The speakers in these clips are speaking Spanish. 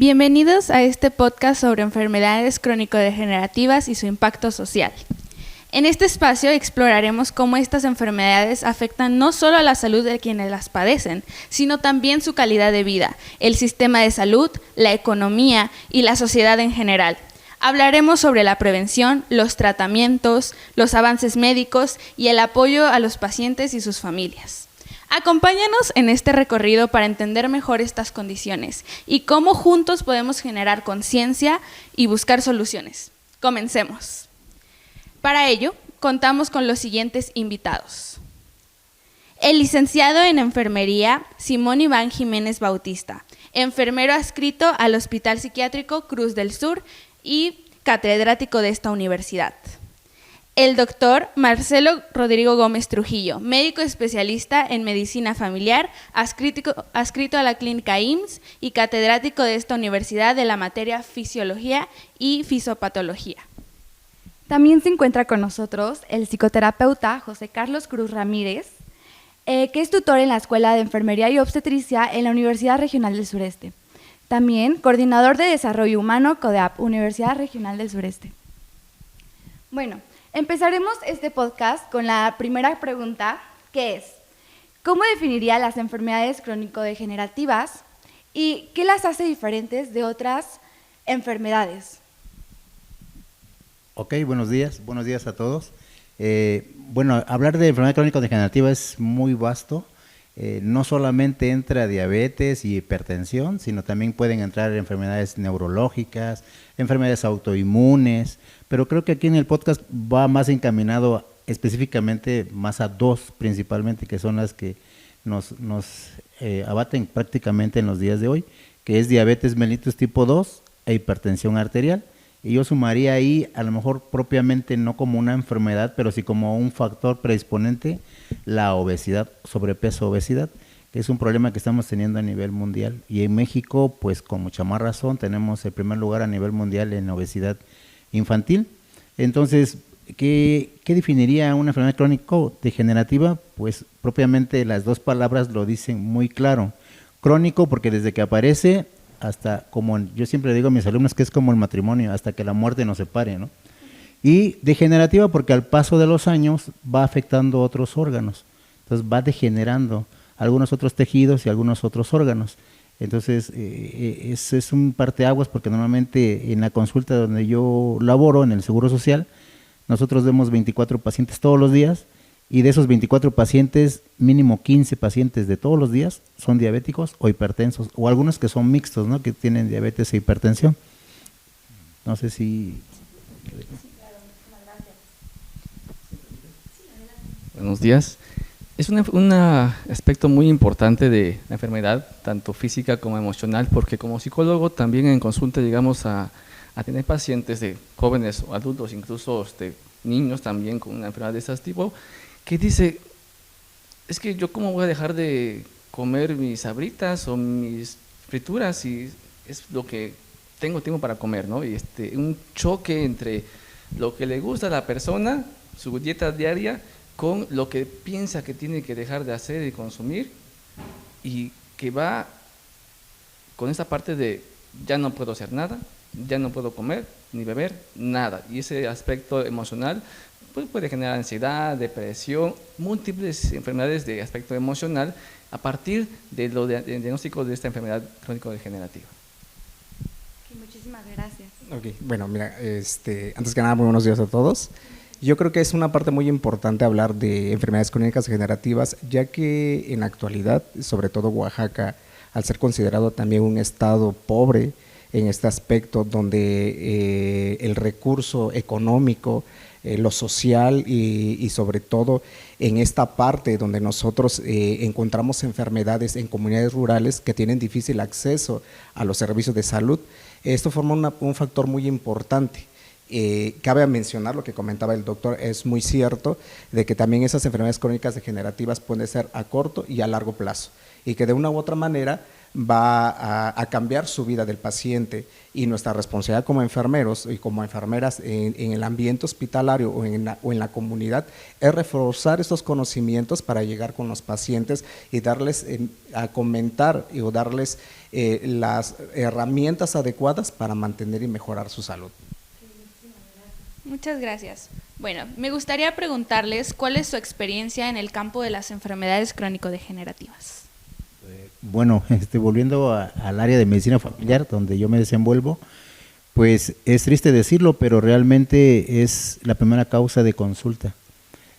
Bienvenidos a este podcast sobre enfermedades crónico-degenerativas y su impacto social. En este espacio exploraremos cómo estas enfermedades afectan no solo a la salud de quienes las padecen, sino también su calidad de vida, el sistema de salud, la economía y la sociedad en general. Hablaremos sobre la prevención, los tratamientos, los avances médicos y el apoyo a los pacientes y sus familias. Acompáñanos en este recorrido para entender mejor estas condiciones y cómo juntos podemos generar conciencia y buscar soluciones. Comencemos. Para ello, contamos con los siguientes invitados. El licenciado en Enfermería, Simón Iván Jiménez Bautista, enfermero adscrito al Hospital Psiquiátrico Cruz del Sur y catedrático de esta universidad. El doctor Marcelo Rodrigo Gómez Trujillo, médico especialista en medicina familiar, adscrito a la clínica IMSS y catedrático de esta universidad de la materia fisiología y fisiopatología. También se encuentra con nosotros el psicoterapeuta José Carlos Cruz Ramírez, que es tutor en la Escuela de Enfermería y Obstetricia en la Universidad Regional del Sureste. También coordinador de Desarrollo Humano CODEAP, Universidad Regional del Sureste. Bueno, empezaremos este podcast con la primera pregunta, que es: ¿cómo definiría las enfermedades crónico-degenerativas y qué las hace diferentes de otras enfermedades? Ok, buenos días a todos. Hablar de enfermedad crónico-degenerativa es muy vasto. No solamente entra diabetes y hipertensión, sino también pueden entrar enfermedades neurológicas, enfermedades autoinmunes, pero creo que aquí en el podcast va más encaminado específicamente más a dos principalmente, que son las que nos abaten prácticamente en los días de hoy, que es diabetes mellitus tipo 2 e hipertensión arterial. Y yo sumaría ahí, a lo mejor propiamente no como una enfermedad, pero sí como un factor predisponente, la obesidad, sobrepeso, obesidad, que es un problema que estamos teniendo a nivel mundial. Y en México, pues con mucha más razón, tenemos el primer lugar a nivel mundial en obesidad infantil. Entonces, ¿qué definiría una enfermedad crónico-degenerativa? Pues propiamente las dos palabras lo dicen muy claro. Crónico, porque desde que aparece hasta, como yo siempre digo a mis alumnos, que es como el matrimonio, hasta que la muerte nos separe, ¿no? Y degenerativa porque al paso de los años va afectando otros órganos, entonces va degenerando algunos otros tejidos y algunos otros órganos. Entonces es un parteaguas, porque normalmente en la consulta donde yo laboro, en el Seguro Social, nosotros vemos 24 pacientes todos los días, y de esos 24 pacientes, mínimo 15 pacientes de todos los días son diabéticos o hipertensos, o algunos que son mixtos, ¿no?, que tienen diabetes e hipertensión. No sé si... Buenos días. Es un aspecto muy importante de la enfermedad, tanto física como emocional, porque como psicólogo también en consulta llegamos a tener pacientes de jóvenes o adultos, incluso niños también con una enfermedad de este tipo, que dice: es que yo cómo voy a dejar de comer mis sabritas o mis frituras si es lo que tengo tiempo para comer, ¿no? Y un choque entre lo que le gusta a la persona, su dieta diaria, con lo que piensa que tiene que dejar de hacer y consumir, y que va con esa parte de ya no puedo hacer nada, ya no puedo comer ni beber nada, y ese aspecto emocional pues puede generar ansiedad, depresión, múltiples enfermedades de aspecto emocional a partir del diagnóstico de esta enfermedad crónico-degenerativa. Muchísimas gracias. Ok, bueno, mira, antes que nada, muy buenos días a todos. Yo creo que es una parte muy importante hablar de enfermedades crónicas degenerativas, ya que en la actualidad, sobre todo Oaxaca, al ser considerado también un estado pobre en este aspecto, donde el recurso económico, lo social y sobre todo en esta parte donde nosotros encontramos enfermedades en comunidades rurales que tienen difícil acceso a los servicios de salud, esto forma un factor muy importante. Cabe mencionar lo que comentaba el doctor, es muy cierto, de que también esas enfermedades crónicas degenerativas pueden ser a corto y a largo plazo, y que de una u otra manera va a cambiar su vida del paciente, y nuestra responsabilidad como enfermeros y como enfermeras en el ambiente hospitalario o en la comunidad es reforzar estos conocimientos para llegar con los pacientes y darles a comentar o darles las herramientas adecuadas para mantener y mejorar su salud. Muchas gracias. Bueno, me gustaría preguntarles cuál es su experiencia en el campo de las enfermedades crónico-degenerativas. Bueno, volviendo al área de medicina familiar, donde yo me desenvuelvo, pues es triste decirlo, pero realmente es la primera causa de consulta.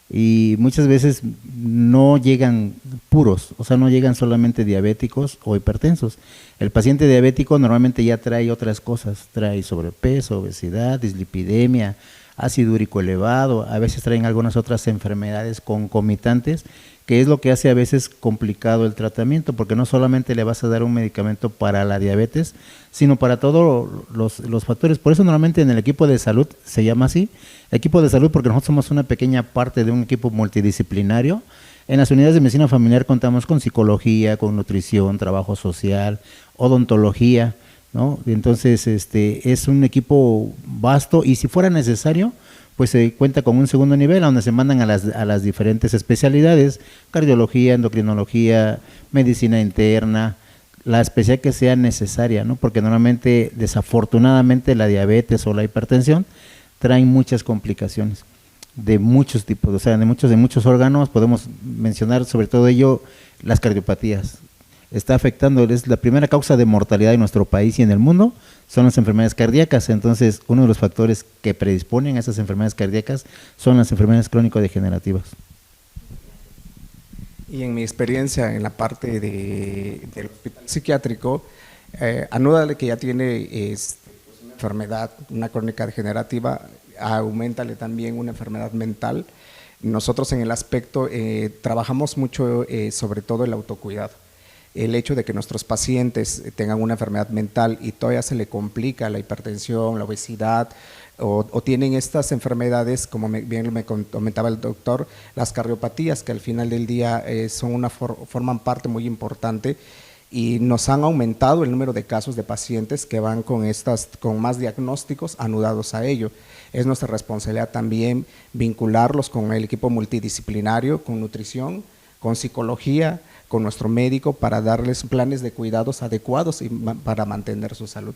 Y muchas veces no llegan puros, o sea, no llegan solamente diabéticos o hipertensos. El paciente diabético normalmente ya trae otras cosas, trae sobrepeso, obesidad, dislipidemia, ácido úrico elevado, a veces traen algunas otras enfermedades concomitantes, que es lo que hace a veces complicado el tratamiento, porque no solamente le vas a dar un medicamento para la diabetes, sino para todos los factores. Por eso normalmente en el equipo de salud se llama así, equipo de salud, porque nosotros somos una pequeña parte de un equipo multidisciplinario. En las unidades de medicina familiar contamos con psicología, con nutrición, trabajo social, odontología, ¿no? Entonces es un equipo vasto, y si fuera necesario, pues se cuenta con un segundo nivel, a donde se mandan a las diferentes especialidades: cardiología, endocrinología, medicina interna, la especialidad que sea necesaria, ¿no? Porque normalmente, desafortunadamente, la diabetes o la hipertensión traen muchas complicaciones de muchos tipos, o sea, de muchos órganos. Podemos mencionar sobre todo ello las cardiopatías. Está afectando, es la primera causa de mortalidad en nuestro país y en el mundo, son las enfermedades cardíacas. Entonces, uno de los factores que predisponen a esas enfermedades cardíacas son las enfermedades crónico-degenerativas. Y en mi experiencia en la parte del hospital psiquiátrico, anúdale que ya tiene una enfermedad, una crónica degenerativa, aumentale también una enfermedad mental. Nosotros en el aspecto trabajamos mucho sobre todo el autocuidado. El hecho de que nuestros pacientes tengan una enfermedad mental y todavía se le complica la hipertensión, la obesidad, o tienen estas enfermedades, como bien me comentaba el doctor, las cardiopatías, que al final del día forman parte muy importante, y nos han aumentado el número de casos de pacientes que van con más diagnósticos anudados a ello. Es nuestra responsabilidad también vincularlos con el equipo multidisciplinario, con nutrición, con psicología, con nuestro médico, para darles planes de cuidados adecuados y para mantener su salud.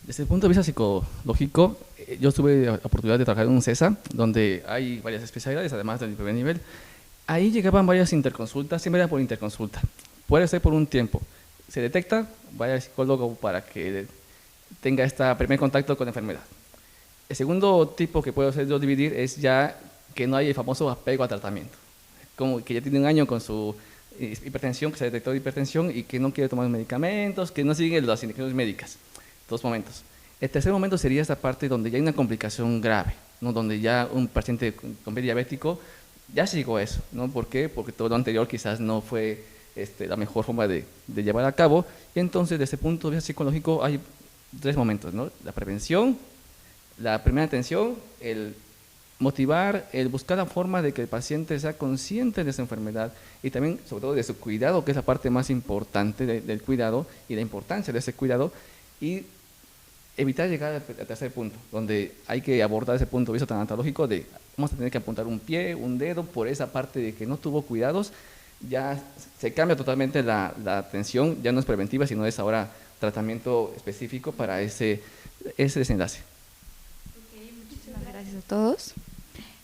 Desde el punto de vista psicológico, yo tuve la oportunidad de trabajar en un CESA, donde hay varias especialidades, además del primer nivel. Ahí llegaban varias interconsultas, siempre era por interconsulta. Puede ser por un tiempo. Se detecta, vaya al psicólogo para que tenga este primer contacto con la enfermedad. El segundo tipo que puedo hacer yo dividir es ya que no hay el famoso apego a tratamiento. Como que ya tiene un año con su hipertensión, que se detectó hipertensión y que no quiere tomar medicamentos, que no sigue las indicaciones médicas. Dos momentos. El tercer momento sería esta parte donde ya hay una complicación grave, ¿no? Donde ya un paciente con diabético ya llegó a eso, ¿no? ¿Por qué? Porque todo lo anterior quizás no fue la mejor forma de llevar a cabo. Y entonces, desde el punto de vista psicológico, hay tres momentos, ¿no? La prevención, la primera atención, el motivar, el buscar la forma de que el paciente sea consciente de esa enfermedad, y también, sobre todo, de su cuidado, que es la parte más importante del cuidado y la importancia de ese cuidado, y evitar llegar al tercer punto, donde hay que abordar ese punto de vista tanatológico de vamos a tener que apuntar un pie, un dedo, por esa parte de que no tuvo cuidados. Ya se cambia totalmente la atención, ya no es preventiva, sino es ahora tratamiento específico para ese desenlace. Okay, muchísimas gracias a todos.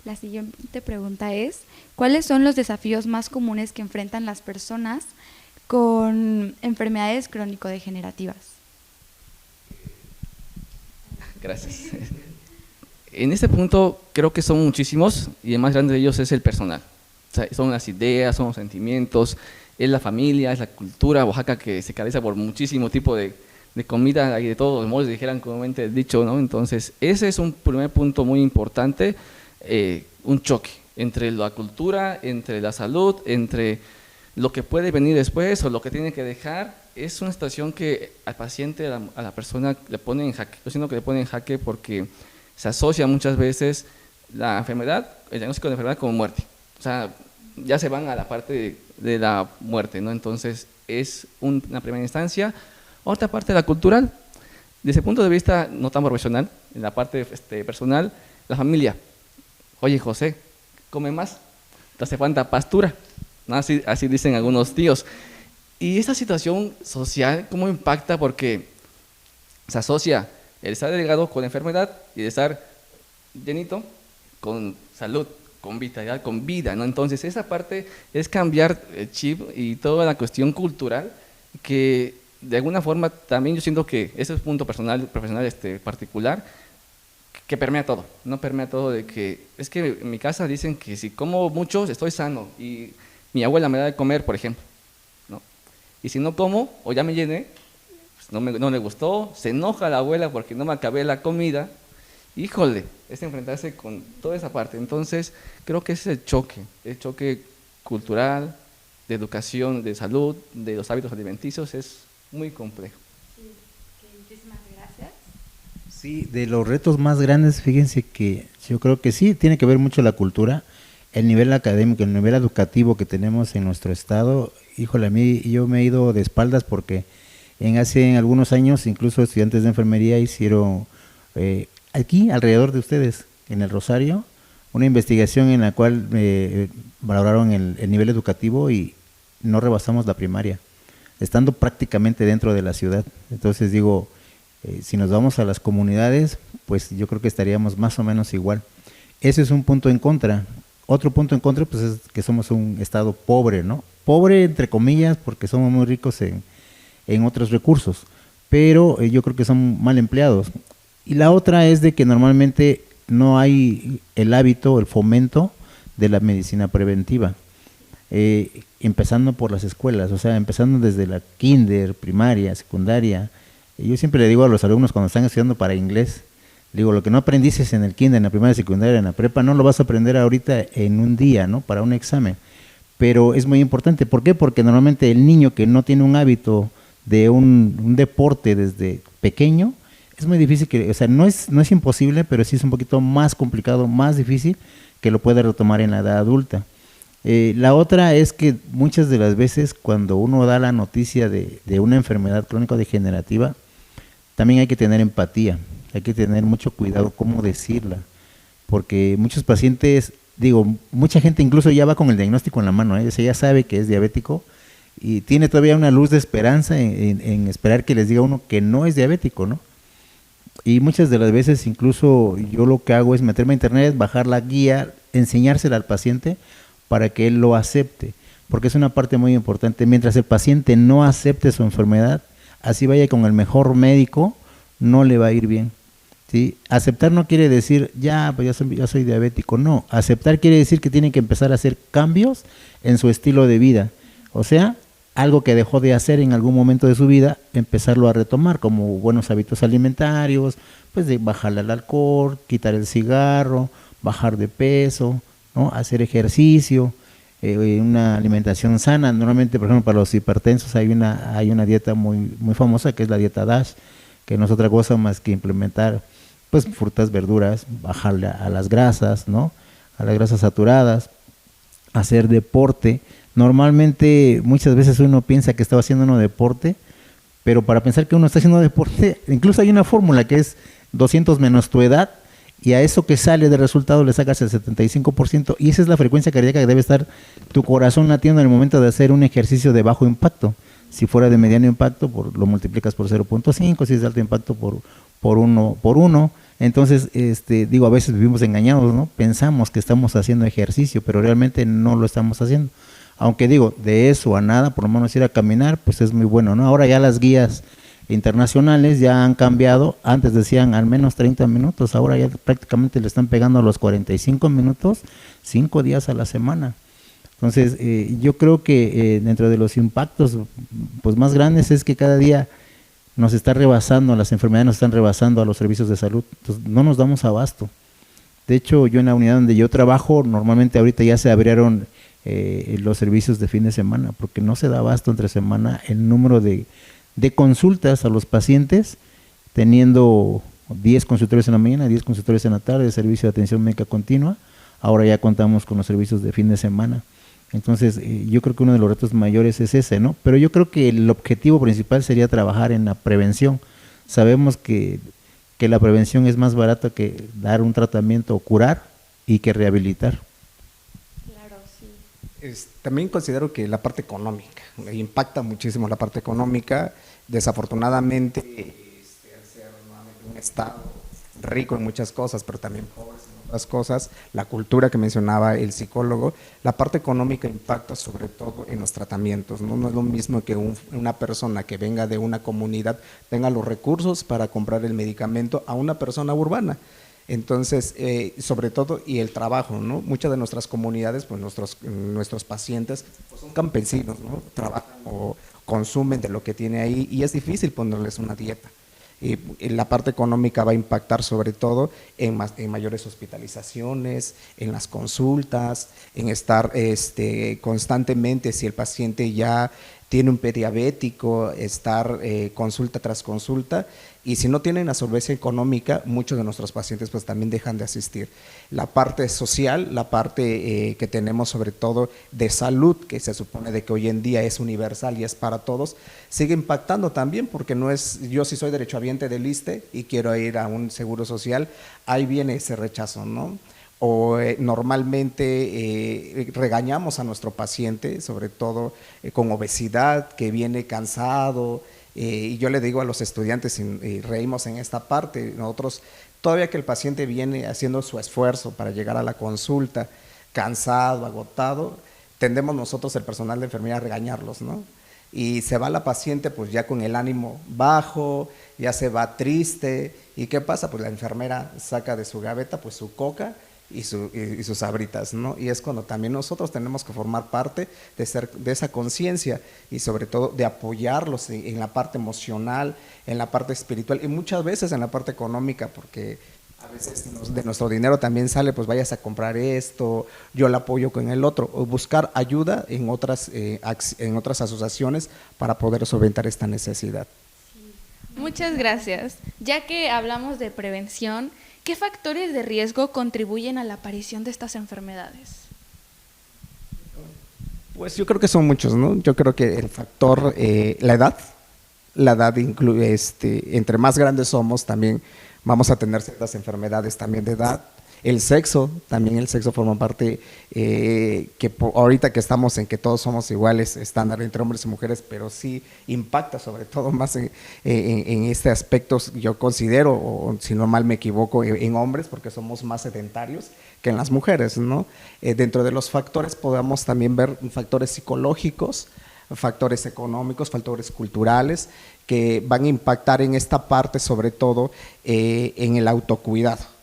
La siguiente pregunta es, ¿cuáles son los desafíos más comunes que enfrentan las personas con enfermedades crónico-degenerativas? Gracias. En este punto creo que son muchísimos, y el más grande de ellos es el personal. O sea, son las ideas, son los sentimientos, es la familia, es la cultura. Oaxaca, que se caracteriza por muchísimo tipo de comida y de todos los modos, dijeran comúnmente el dicho, ¿no? Entonces, ese es un primer punto muy importante, un choque entre la cultura, entre la salud, entre lo que puede venir después o lo que tiene que dejar. Es una situación que al paciente, a la persona, le pone en jaque. Yo siento que le pone en jaque porque se asocia muchas veces la enfermedad, el diagnóstico de enfermedad, como muerte. O sea, ya se van a la parte de la muerte, ¿no? Entonces, es una primera instancia. Otra parte de la cultural, desde el punto de vista no tan profesional, en la parte personal, la familia. Oye, José, come más, te hace falta pastura, ¿no? Así dicen algunos tíos. Y esta situación social, ¿cómo impacta? Porque se asocia el estar delgado con enfermedad y el estar llenito con salud, con vitalidad, con vida, ¿no? Entonces, esa parte es cambiar el chip y toda la cuestión cultural que, de alguna forma, también yo siento que ese es un punto profesional particular, que permea todo, ¿no? Permea todo de que, es que en mi casa dicen que si como mucho estoy sano y mi abuela me da de comer, por ejemplo, ¿no? Y si no como o ya me llené, pues no le gustó, se enoja la abuela porque no me acabé la comida. Híjole, es enfrentarse con toda esa parte. Entonces, creo que ese es el choque cultural, de educación, de salud, de los hábitos alimenticios, es muy complejo. Muchísimas gracias. Sí, de los retos más grandes, fíjense que yo creo que sí, tiene que ver mucho la cultura, el nivel académico, el nivel educativo que tenemos en nuestro estado. Híjole, a mí yo me he ido de espaldas porque hace algunos años incluso estudiantes de enfermería hicieron aquí alrededor de ustedes, en el Rosario, una investigación en la cual valoraron el nivel educativo y no rebasamos la primaria, estando prácticamente dentro de la ciudad. Entonces digo, si nos vamos a las comunidades, pues yo creo que estaríamos más o menos igual. Ese es un punto en contra. Otro punto en contra, pues es que somos un estado pobre, ¿no? Pobre entre comillas, porque somos muy ricos en otros recursos, pero yo creo que son mal empleados. Y la otra es de que normalmente no hay el hábito, el fomento de la medicina preventiva, empezando por las escuelas, o sea, empezando desde la kinder, primaria, secundaria. Yo siempre le digo a los alumnos cuando están estudiando para inglés, digo, lo que no aprendiste en el kinder, en la primaria, secundaria, en la prepa, no lo vas a aprender ahorita en un día, ¿no? Para un examen. Pero es muy importante. ¿Por qué? Porque normalmente el niño que no tiene un hábito de un deporte desde pequeño, es muy difícil que, o sea, no es imposible, pero sí es un poquito más complicado, más difícil que lo pueda retomar en la edad adulta. La otra es que muchas de las veces cuando uno da la noticia de una enfermedad crónico-degenerativa, también hay que tener empatía, hay que tener mucho cuidado cómo decirla, porque muchos pacientes, digo, mucha gente incluso ya va con el diagnóstico en la mano, o sea, ya sabe que es diabético y tiene todavía una luz de esperanza en esperar que les diga uno que no es diabético, ¿no? Y muchas de las veces incluso yo lo que hago es meterme a internet, bajar la guía, enseñársela al paciente para que él lo acepte, porque es una parte muy importante. Mientras el paciente no acepte su enfermedad, así vaya con el mejor médico, no le va a ir bien, ¿sí? Aceptar no quiere decir, ya, pues ya soy diabético, no. Aceptar quiere decir que tiene que empezar a hacer cambios en su estilo de vida, o sea, algo que dejó de hacer en algún momento de su vida, empezarlo a retomar, como buenos hábitos alimentarios, pues de bajarle al alcohol, quitar el cigarro, bajar de peso, ¿no? Hacer ejercicio, una alimentación sana. Normalmente, por ejemplo, para los hipertensos hay una dieta muy famosa que es la dieta DASH, que no es otra cosa más que implementar pues frutas, verduras, bajarle a las grasas, ¿no? A las grasas saturadas, hacer deporte. Normalmente muchas veces uno piensa que está haciendo uno deporte, pero para pensar que uno está haciendo deporte, incluso hay una fórmula que es 200 menos tu edad, y a eso que sale de resultado le sacas el 75%, y esa es la frecuencia cardíaca que debe estar tu corazón latiendo en el momento de hacer un ejercicio de bajo impacto. Si fuera de mediano impacto, lo multiplicas por 0.5, si es de alto impacto por uno. Entonces, digo, a veces vivimos engañados, ¿no? Pensamos que estamos haciendo ejercicio, pero realmente no lo estamos haciendo. Aunque digo, de eso a nada, por lo menos ir a caminar, pues es muy bueno, ¿no? Ahora ya las guías internacionales ya han cambiado. Antes decían al menos 30 minutos, ahora ya prácticamente le están pegando a los 45 minutos, 5 días a la semana. Entonces, yo creo que dentro de los impactos pues más grandes es que cada día nos está rebasando, las enfermedades nos están rebasando a los servicios de salud. Entonces, no nos damos abasto. De hecho, yo en la unidad donde yo trabajo, normalmente ahorita ya se abrieron los servicios de fin de semana, porque no se da abasto entre semana el número de consultas a los pacientes, teniendo 10 consultorios en la mañana, 10 consultorios en la tarde, servicio de atención médica continua. Ahora ya contamos con los servicios de fin de semana. Entonces, yo creo que uno de los retos mayores es ese, ¿no? Pero yo creo que el objetivo principal sería trabajar en la prevención. Sabemos que la prevención es más barata que dar un tratamiento o curar y que rehabilitar. Claro, sí. También considero que la parte económica, impacta muchísimo la parte económica. Desafortunadamente, al ser nuevamente un estado rico en muchas cosas, pero también pobre en otras cosas, la cultura que mencionaba el psicólogo, la parte económica impacta sobre todo en los tratamientos, ¿no? No es lo mismo que una persona que venga de una comunidad tenga los recursos para comprar el medicamento a una persona urbana. Entonces, sobre todo, y el trabajo, ¿no? Muchas de nuestras comunidades, pues nuestros pacientes pues son campesinos, ¿no? Trabajan o consumen de lo que tiene ahí y es difícil ponerles una dieta. Y la parte económica va a impactar sobre todo en mayores hospitalizaciones, en las consultas, en estar constantemente, si el paciente ya tiene un prediabético, estar consulta tras consulta, y si no tienen la solvencia económica, muchos de nuestros pacientes pues también dejan de asistir. La parte social, la parte que tenemos sobre todo de salud, que se supone de que hoy en día es universal y es para todos, sigue impactando también, porque no es, yo si soy derechohabiente del ISSSTE y quiero ir a un seguro social, ahí viene ese rechazo, ¿no? O normalmente regañamos a nuestro paciente, sobre todo con obesidad, que viene cansado, y yo le digo a los estudiantes, y reímos en esta parte, nosotros todavía que el paciente viene haciendo su esfuerzo para llegar a la consulta, cansado, agotado, tendemos nosotros, el personal de enfermería, a regañarlos, ¿no? Y se va la paciente pues ya con el ánimo bajo, ya se va triste, ¿y qué pasa? Pues la enfermera saca de su gaveta pues su coca y sus sabritas, ¿no? Y es cuando también nosotros tenemos que formar parte de esa conciencia y sobre todo de apoyarlos en la parte emocional, en la parte espiritual y muchas veces en la parte económica, porque a veces de nuestro dinero también sale, pues vayas a comprar esto, yo la apoyo con el otro, o buscar ayuda en otras asociaciones para poder solventar esta necesidad. Muchas gracias. Ya que hablamos de prevención, ¿qué factores de riesgo contribuyen a la aparición de estas enfermedades? Pues yo creo que son muchos, ¿no? Yo creo que el factor, la edad incluye, entre más grandes somos, también vamos a tener ciertas enfermedades también de edad. El sexo, también el sexo forma parte, ahorita que estamos en que todos somos iguales, estándar entre hombres y mujeres, pero sí impacta sobre todo más en este aspecto, yo considero, o si no mal me equivoco, en hombres, porque somos más sedentarios que en las mujeres, ¿no? Dentro de los factores podemos también ver factores psicológicos, factores económicos, factores culturales, que van a impactar en esta parte, sobre todo en el autocuidado.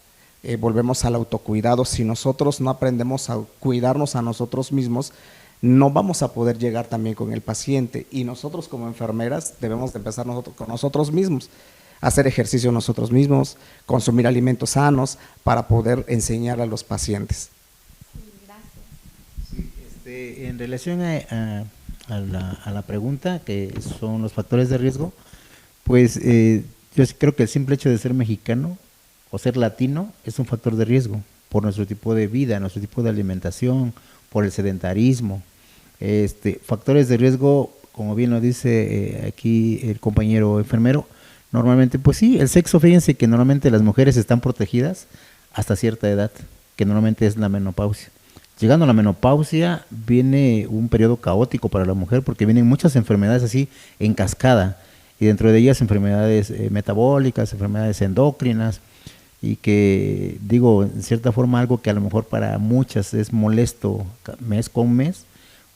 Volvemos al autocuidado. Si nosotros no aprendemos a cuidarnos a nosotros mismos, no vamos a poder llegar también con el paciente, y nosotros como enfermeras debemos de empezar con nosotros mismos, hacer ejercicio nosotros mismos, consumir alimentos sanos para poder enseñar a los pacientes. Sí, en relación a la pregunta, que son los factores de riesgo, pues yo sí creo que el simple hecho de ser mexicano o ser latino es un factor de riesgo por nuestro tipo de vida, nuestro tipo de alimentación, por el sedentarismo. Factores de riesgo, como bien lo dice aquí el compañero enfermero, normalmente, pues sí, el sexo, fíjense que normalmente las mujeres están protegidas hasta cierta edad, que normalmente es la menopausia. Llegando a la menopausia viene un periodo caótico para la mujer, porque vienen muchas enfermedades así en cascada, y dentro de ellas enfermedades metabólicas, enfermedades endocrinas, y que, digo, en cierta forma algo que a lo mejor para muchas es molesto mes con mes,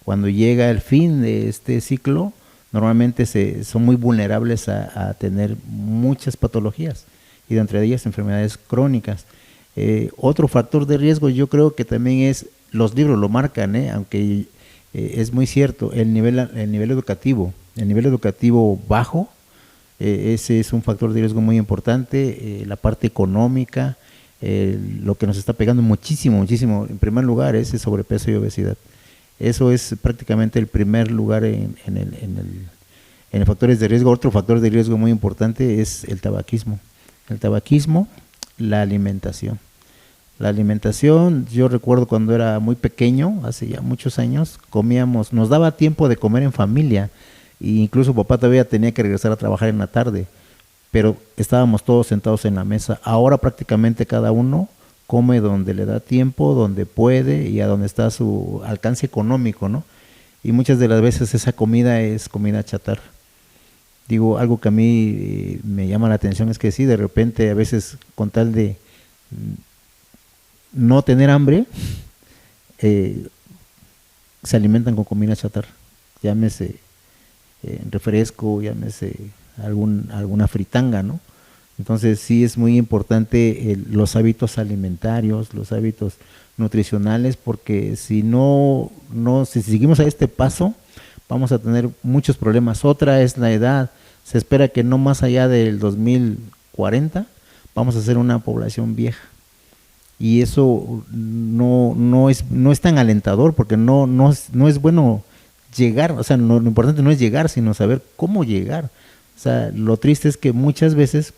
cuando llega el fin de este ciclo, normalmente son muy vulnerables a tener muchas patologías, y dentro de ellas enfermedades crónicas. Otro factor de riesgo yo creo que también es, los libros lo marcan, aunque es muy cierto, el nivel educativo. El nivel educativo bajo, ese es un factor de riesgo muy importante. La parte económica, lo que nos está pegando muchísimo, en primer lugar, es el sobrepeso y obesidad. Eso es prácticamente el primer lugar en factores de riesgo. Otro factor de riesgo muy importante es el tabaquismo. La alimentación. La alimentación, yo recuerdo cuando era muy pequeño, hace ya muchos años, comíamos, nos daba tiempo de comer en familia, e incluso papá todavía tenía que regresar a trabajar en la tarde, pero estábamos todos sentados en la mesa. Ahora prácticamente cada uno come donde le da tiempo, donde puede y a donde está su alcance económico, ¿no? Y muchas de las veces esa comida es comida chatarra. Digo, algo que a mí me llama la atención es que sí, de repente a veces con tal de no tener hambre, se alimentan con comida chatarra, llámese refresco, llámese alguna fritanga, ¿no? Entonces sí es muy importante los hábitos alimentarios, los hábitos nutricionales, porque si si seguimos a este paso, vamos a tener muchos problemas. Otra es la edad. Se espera que no más allá del 2040 vamos a ser una población vieja. Y eso no es tan alentador, porque no es bueno llegar. O sea, lo importante no es llegar, sino saber cómo llegar. O sea, lo triste es que muchas veces,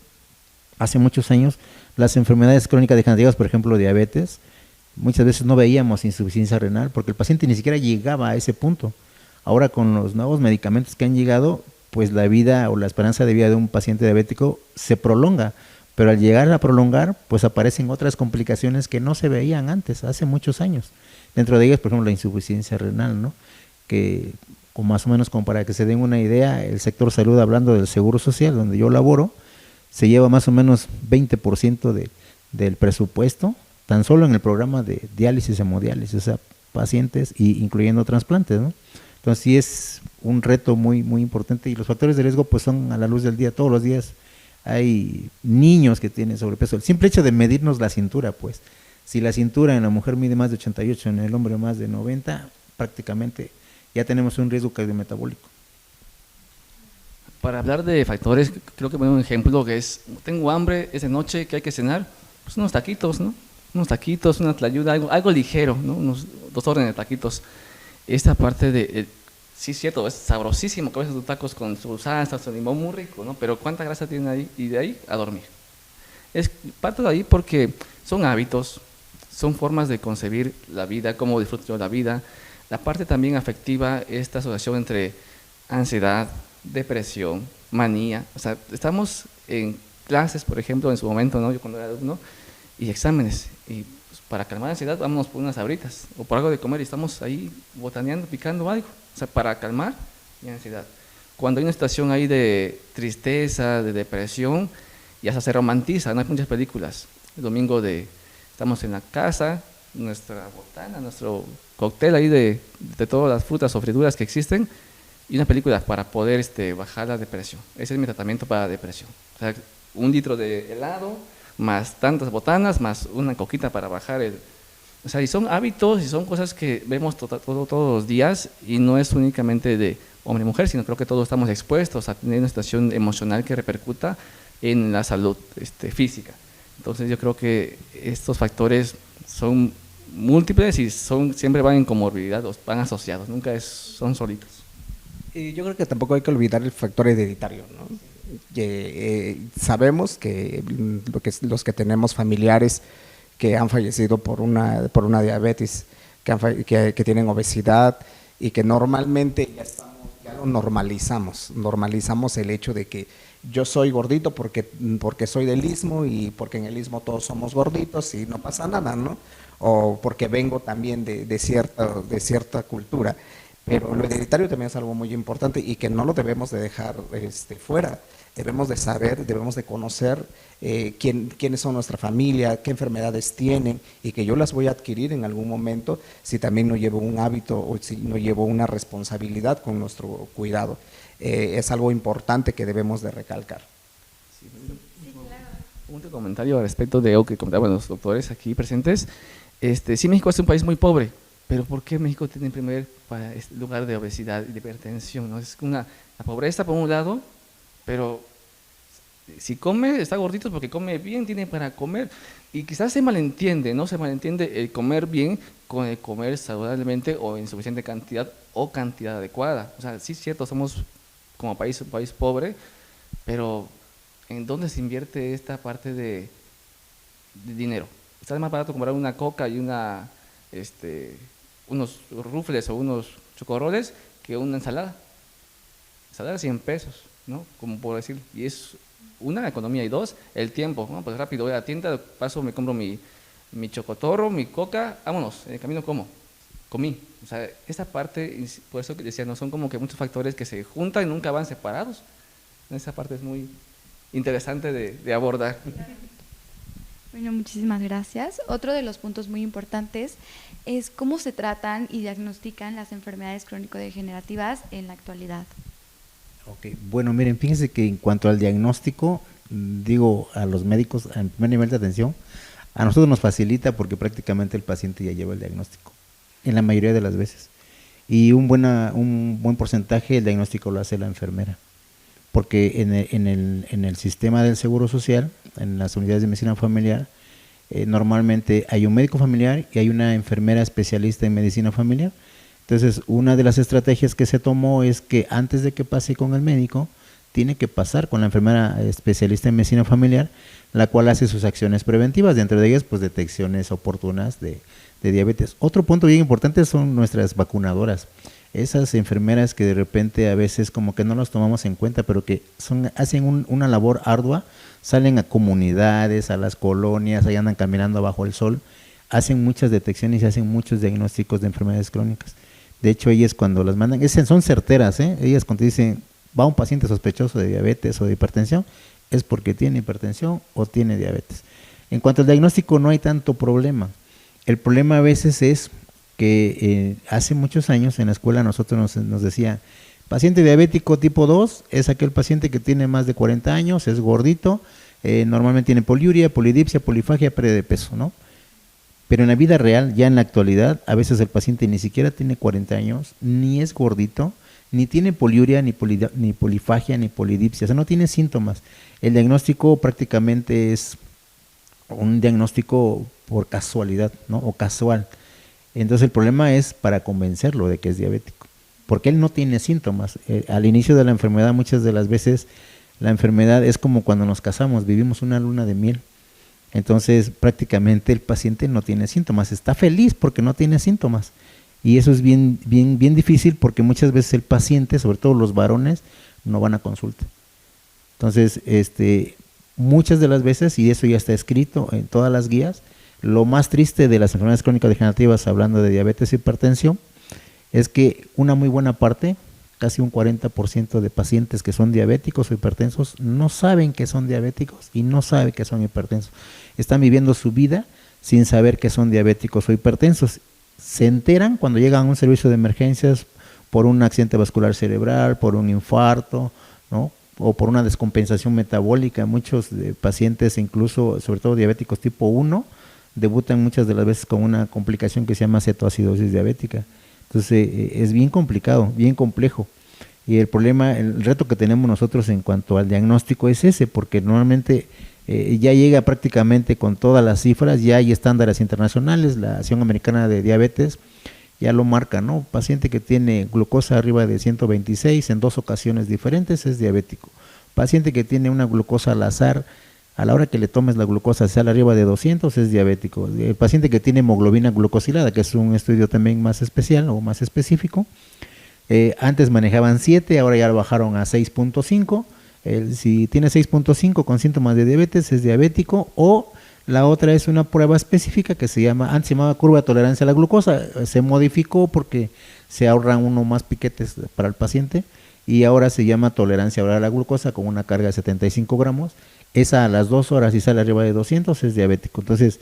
hace muchos años, las enfermedades crónicas degenerativas, por ejemplo, diabetes, muchas veces no veíamos insuficiencia renal porque el paciente ni siquiera llegaba a ese punto. Ahora con los nuevos medicamentos que han llegado, pues la vida o la esperanza de vida de un paciente diabético se prolonga, pero al llegar a prolongar, pues aparecen otras complicaciones que no se veían antes, hace muchos años. Dentro de ellas, por ejemplo, la insuficiencia renal, ¿no? Que más o menos como para que se den una idea, el sector salud, hablando del Seguro Social, donde yo laboro, se lleva más o menos 20% del presupuesto, tan solo en el programa de diálisis y hemodiálisis, o sea, pacientes, incluyendo trasplantes, ¿no? Entonces sí es un reto muy, muy importante, y los factores de riesgo pues son a la luz del día. Todos los días hay niños que tienen sobrepeso. El simple hecho de medirnos la cintura, pues, si la cintura en la mujer mide más de 88, en el hombre más de 90, prácticamente ya tenemos un riesgo cardiometabólico. Para hablar de factores, creo que pongo un ejemplo que es: tengo hambre, es de noche, ¿qué hay que cenar? Pues unos taquitos, ¿no? Unos taquitos, una tlayuda, algo ligero, ¿no? Unos 2 órdenes de taquitos. Esta parte de, sí es cierto, es sabrosísimo que a veces tus tacos con su salsa, su limón, muy rico, ¿no? Pero ¿cuánta grasa tiene ahí? Y de ahí a dormir. Es parte de ahí porque son hábitos, son formas de concebir la vida, cómo disfruto yo la vida. La parte también afectiva, esta asociación entre ansiedad, depresión, manía. O sea, estamos en clases, por ejemplo, en su momento, ¿no? Yo cuando era alumno, y exámenes, y pues, para calmar la ansiedad vámonos por unas sabritas o por algo de comer, y estamos ahí botaneando, picando algo, o sea, para calmar mi ansiedad. Cuando hay una situación ahí de tristeza, de depresión, ya se romantiza, ¿no? Hay muchas películas. El domingo estamos en la casa, nuestra botana, nuestro cóctel ahí de todas las frutas o frituras que existen, y una película para poder bajar la depresión. Ese es mi tratamiento para la depresión. O sea, 1 litro de helado, más tantas botanas, más una coquita para bajar el... O sea, y son hábitos y son cosas que vemos todos los días, y no es únicamente de hombre y mujer, sino creo que todos estamos expuestos a tener una situación emocional que repercuta en la salud física. Entonces yo creo que estos factores son múltiples y siempre van en comorbilidad, van asociados, nunca son solitos. Yo creo que tampoco hay que olvidar el factor hereditario, ¿no? Sabemos que los que tenemos familiares que han fallecido por una diabetes, que tienen obesidad, y que normalmente ya lo normalizamos el hecho de que yo soy gordito porque soy del Istmo, y porque en el Istmo todos somos gorditos y no pasa nada, ¿no? O porque vengo también de cierta cultura. Pero lo hereditario también es algo muy importante y que no lo debemos de dejar fuera. Debemos de saber, debemos de conocer quiénes son nuestra familia, qué enfermedades tienen, y que yo las voy a adquirir en algún momento si también no llevo un hábito o si no llevo una responsabilidad con nuestro cuidado. Es algo importante que debemos de recalcar. Sí, claro. Un comentario al respecto de algo que comentaban los doctores aquí presentes. Sí, México es un país muy pobre, pero ¿por qué México tiene en primer lugar de obesidad y de hipertensión, ¿no? Es la pobreza por un lado, pero si come, está gordito porque come bien, tiene para comer. Y quizás se malentiende, ¿no? Se malentiende el comer bien con el comer saludablemente o en suficiente cantidad o cantidad adecuada. O sea, sí es cierto, somos como país un país pobre, pero ¿en dónde se invierte esta parte de dinero? sale más barato comprar una coca y unos rufles o unos chocorroles que una ensalada. Ensalada 100 pesos, ¿no? Como por decir, y es una, economía, y dos, el tiempo, ¿no? Pues rápido voy a la tienda, paso, me compro mi chocotorro, mi coca, vámonos, en el camino comí. O sea, esa parte, por eso que decía, no son como que muchos factores que se juntan y nunca van separados. Esa parte es muy interesante de abordar. Bueno, muchísimas gracias. Otro de los puntos muy importantes es cómo se tratan y diagnostican las enfermedades crónico-degenerativas en la actualidad. Ok, bueno, miren, fíjense que en cuanto al diagnóstico, digo a los médicos en primer nivel de atención, a nosotros nos facilita porque prácticamente el paciente ya lleva el diagnóstico, en la mayoría de las veces. Y un buen porcentaje el diagnóstico lo hace la enfermera, porque en el sistema del Seguro Social, en las unidades de medicina familiar, normalmente hay un médico familiar y hay una enfermera especialista en medicina familiar. Entonces, una de las estrategias que se tomó es que antes de que pase con el médico, tiene que pasar con la enfermera especialista en medicina familiar, la cual hace sus acciones preventivas, dentro de ellas, pues, detecciones oportunas de diabetes. Otro punto bien importante son nuestras vacunadoras. Esas enfermeras que de repente a veces como que no las tomamos en cuenta, pero que hacen una labor ardua, salen a comunidades, a las colonias, ahí andan caminando bajo el sol, hacen muchas detecciones y hacen muchos diagnósticos de enfermedades crónicas. De hecho, ellas cuando las mandan, son certeras, ellas cuando dicen, va un paciente sospechoso de diabetes o de hipertensión, es porque tiene hipertensión o tiene diabetes. En cuanto al diagnóstico no hay tanto problema. El problema a veces es que hace muchos años en la escuela nosotros nos decía, paciente diabético tipo 2 es aquel paciente que tiene más de 40 años, es gordito, normalmente tiene poliuria, polidipsia, polifagia, pérdida de peso, ¿no? Pero en la vida real, ya en la actualidad, a veces el paciente ni siquiera tiene 40 años, ni es gordito, ni tiene poliuria, ni polifagia, ni polidipsia, o sea, no tiene síntomas. El diagnóstico prácticamente es un diagnóstico por casualidad, ¿no? O casual. Entonces el problema es para convencerlo de que es diabético, porque él no tiene síntomas. Al inicio de la enfermedad, muchas de las veces, la enfermedad es como cuando nos casamos, vivimos una luna de miel. Entonces prácticamente el paciente no tiene síntomas, está feliz porque no tiene síntomas. Y eso es bien difícil porque muchas veces el paciente, sobre todo los varones, no van a consulta. Entonces, muchas de las veces, y eso ya está escrito en todas las guías, lo más triste de las enfermedades crónico-degenerativas, hablando de diabetes y hipertensión, es que una muy buena parte, casi un 40% de pacientes que son diabéticos o hipertensos no saben que son diabéticos y no saben que son hipertensos. Están viviendo su vida sin saber que son diabéticos o hipertensos. Se enteran cuando llegan a un servicio de emergencias por un accidente vascular cerebral, por un infarto, ¿no? O por una descompensación metabólica. Muchos pacientes, incluso, sobre todo diabéticos tipo 1, debutan muchas de las veces con una complicación que se llama cetoacidosis diabética. Entonces es bien complicado, bien complejo. Y el problema, el reto que tenemos nosotros en cuanto al diagnóstico es ese, porque normalmente ya llega prácticamente con todas las cifras, ya hay estándares internacionales, la Asociación Americana de Diabetes ya lo marca, ¿no? Paciente que tiene glucosa arriba de 126 en 2 ocasiones diferentes es diabético. Paciente que tiene una glucosa al azar, a la hora que le tomes la glucosa sale arriba de 200 es diabético. El paciente que tiene hemoglobina glucosilada, que es un estudio también más especial o más específico, antes manejaban 7, ahora ya lo bajaron a 6.5. Si tiene 6.5 con síntomas de diabetes es diabético, o la otra es una prueba específica que se llamaba curva de tolerancia a la glucosa. Se modificó porque se ahorran uno más piquetes para el paciente y ahora se llama tolerancia oral a la glucosa con una carga de 75 gramos. Esa a las 2 horas y sale arriba de 200 es diabético. Entonces,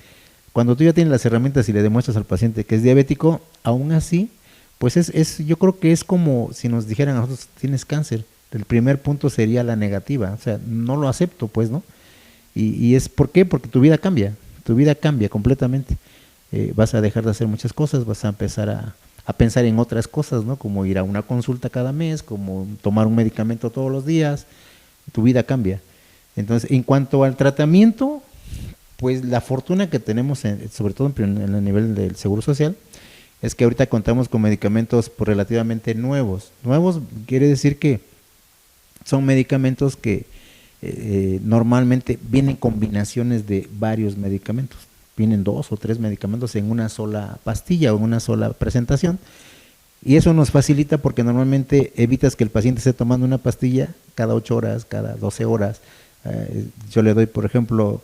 cuando tú ya tienes las herramientas y le demuestras al paciente que es diabético, aún así, pues yo creo que es como si nos dijeran a nosotros, tienes cáncer. El primer punto sería la negativa, o sea, no lo acepto, pues, ¿no? Y es ¿por qué? Porque tu vida cambia completamente. Vas a dejar de hacer muchas cosas, vas a empezar a pensar en otras cosas, ¿no? Como ir a una consulta cada mes, como tomar un medicamento todos los días, tu vida cambia. Entonces, en cuanto al tratamiento, pues la fortuna que tenemos, sobre todo en el nivel del Seguro Social, es que ahorita contamos con medicamentos pues, relativamente nuevos. Nuevos quiere decir que son medicamentos que normalmente vienen combinaciones de varios medicamentos. vienen 2 o 3 medicamentos en una sola pastilla o en una sola presentación. Y eso nos facilita porque normalmente evitas que el paciente esté tomando una pastilla cada 8 horas, cada 12 horas. Yo le doy, por ejemplo,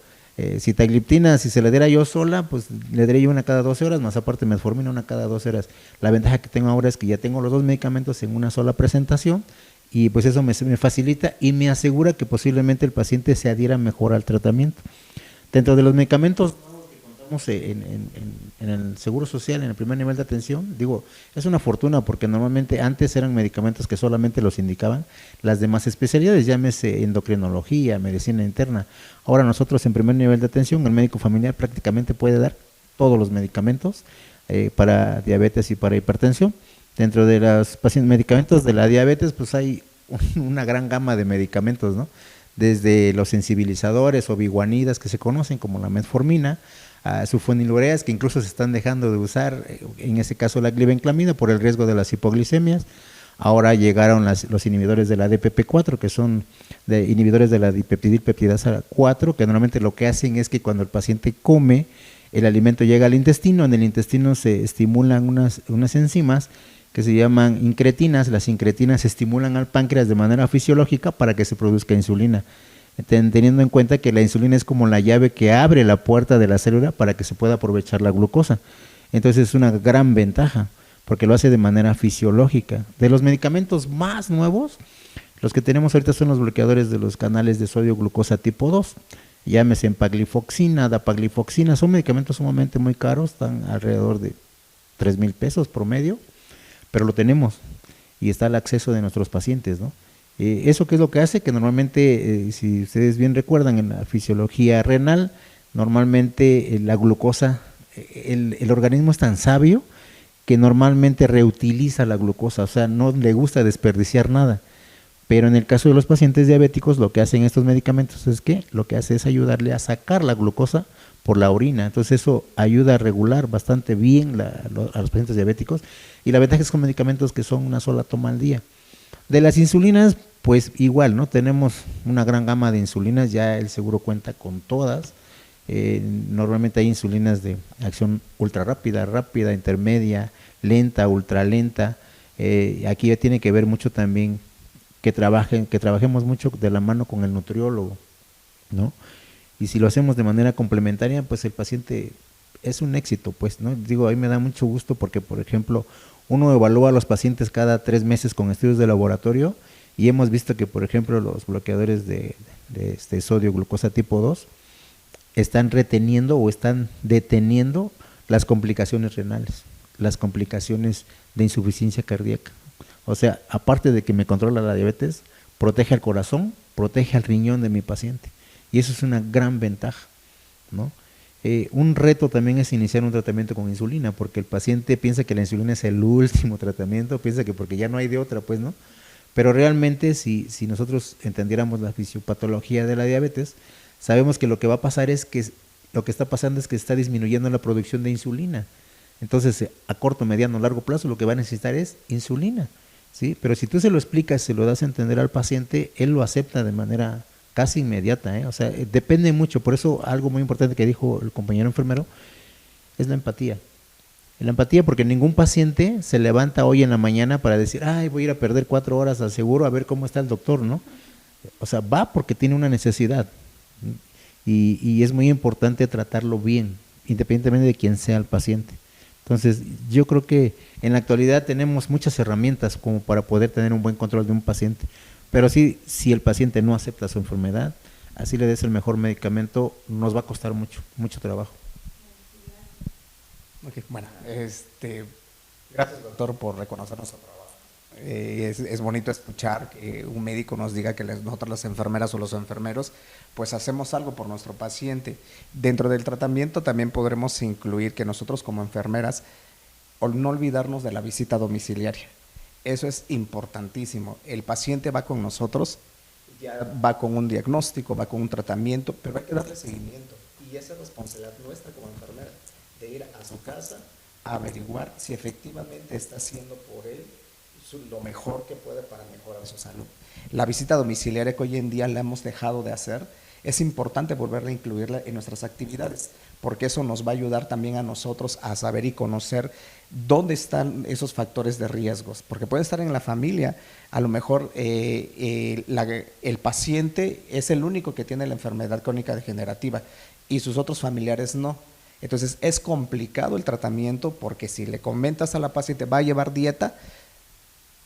sitagliptina, si se le diera yo sola, pues le daría yo una cada 12 horas, más aparte metformina una cada 12 horas. La ventaja que tengo ahora es que ya tengo los 2 medicamentos en una sola presentación y pues eso me facilita y me asegura que posiblemente el paciente se adhiera mejor al tratamiento. Dentro de los medicamentos en el Seguro Social, en el primer nivel de atención, digo, es una fortuna porque normalmente antes eran medicamentos que solamente los indicaban las demás especialidades, llámese endocrinología, medicina interna. Ahora nosotros en primer nivel de atención, el médico familiar prácticamente puede dar todos los medicamentos para diabetes y para hipertensión. Dentro de los medicamentos de la diabetes, pues hay una gran gama de medicamentos, ¿no? Desde los sensibilizadores o biguanidas que se conocen como la metformina, a sulfonilureas que incluso se están dejando de usar, en ese caso la glibenclamida por el riesgo de las hipoglicemias. Ahora llegaron los inhibidores de la DPP4 que son inhibidores de la dipeptidilpeptidasa 4 que normalmente lo que hacen es que cuando el paciente come el alimento llega al intestino, en el intestino se estimulan unas enzimas que se llaman incretinas. Las incretinas estimulan al páncreas de manera fisiológica para que se produzca insulina, teniendo en cuenta que la insulina es como la llave que abre la puerta de la célula para que se pueda aprovechar la glucosa. Entonces es una gran ventaja, porque lo hace de manera fisiológica. De los medicamentos más nuevos, los que tenemos ahorita son los bloqueadores de los canales de sodio glucosa tipo 2, llámese empaglifoxina, dapaglifoxina, son medicamentos sumamente muy caros, están alrededor de 3,000 pesos promedio, pero lo tenemos y está al acceso de nuestros pacientes, ¿no? ¿Eso qué es lo que hace? Que normalmente, si ustedes bien recuerdan, en la fisiología renal, normalmente la glucosa, el organismo es tan sabio que normalmente reutiliza la glucosa, o sea, no le gusta desperdiciar nada. Pero en el caso de los pacientes diabéticos, lo que hacen estos medicamentos es que lo que hace es ayudarle a sacar la glucosa por la orina. Entonces eso ayuda a regular bastante bien a los pacientes diabéticos. Y la ventaja es que son medicamentos que son una sola toma al día. De las insulinas, pues igual, ¿no? Tenemos una gran gama de insulinas, ya el seguro cuenta con todas. Normalmente hay insulinas de acción ultra rápida, rápida, intermedia, lenta, ultra lenta. Aquí ya tiene que ver mucho también que trabajemos mucho de la mano con el nutriólogo, ¿no? Y si lo hacemos de manera complementaria, pues el paciente es un éxito, pues, ¿no? Digo, a mí me da mucho gusto porque, por ejemplo, uno evalúa a los pacientes cada 3 meses con estudios de laboratorio y hemos visto que, por ejemplo, los bloqueadores de sodio glucosa tipo 2 están reteniendo o están deteniendo las complicaciones renales, las complicaciones de insuficiencia cardíaca. O sea, aparte de que me controla la diabetes, protege al corazón, protege al riñón de mi paciente. Y eso es una gran ventaja, ¿no? Un reto también es iniciar un tratamiento con insulina, porque el paciente piensa que la insulina es el último tratamiento, piensa que porque ya no hay de otra, pues, ¿no? Pero realmente si nosotros entendiéramos la fisiopatología de la diabetes, sabemos que lo que va a pasar es que lo que está pasando es que está disminuyendo la producción de insulina. Entonces, a corto, mediano, largo plazo, lo que va a necesitar es insulina, ¿sí? Pero si tú se lo explicas, se lo das a entender al paciente, él lo acepta de manera casi inmediata, ¿eh? O sea, depende mucho. Por eso algo muy importante que dijo el compañero enfermero es la empatía. La empatía, porque ningún paciente se levanta hoy en la mañana para decir, ay, voy a ir a perder 4 horas al seguro a ver cómo está el doctor, ¿no? O sea, va porque tiene una necesidad y es muy importante tratarlo bien, independientemente de quién sea el paciente. Entonces, yo creo que en la actualidad tenemos muchas herramientas como para poder tener un buen control de un paciente. Pero sí, si el paciente no acepta su enfermedad, así le des el mejor medicamento, nos va a costar mucho trabajo. Okay, bueno, gracias doctor por reconocer nuestro trabajo. Es bonito escuchar que un médico nos diga que nosotros las enfermeras o los enfermeros pues hacemos algo por nuestro paciente. Dentro del tratamiento también podremos incluir que nosotros como enfermeras no olvidarnos de la visita domiciliaria. Eso es importantísimo. El paciente va con nosotros, ya va con un diagnóstico, va con un tratamiento, pero hay que darle seguimiento y esa es responsabilidad nuestra como enfermera, de ir a su casa a averiguar si efectivamente está haciendo por él lo mejor que puede para mejorar su salud. La visita domiciliaria que hoy en día la hemos dejado de hacer es importante volverla a incluirla en nuestras actividades, porque eso nos va a ayudar también a nosotros a saber y conocer dónde están esos factores de riesgos, porque puede estar en la familia, a lo mejor el paciente es el único que tiene la enfermedad crónica degenerativa y sus otros familiares no. Entonces es complicado el tratamiento, porque si le comentas a la paciente va a llevar dieta,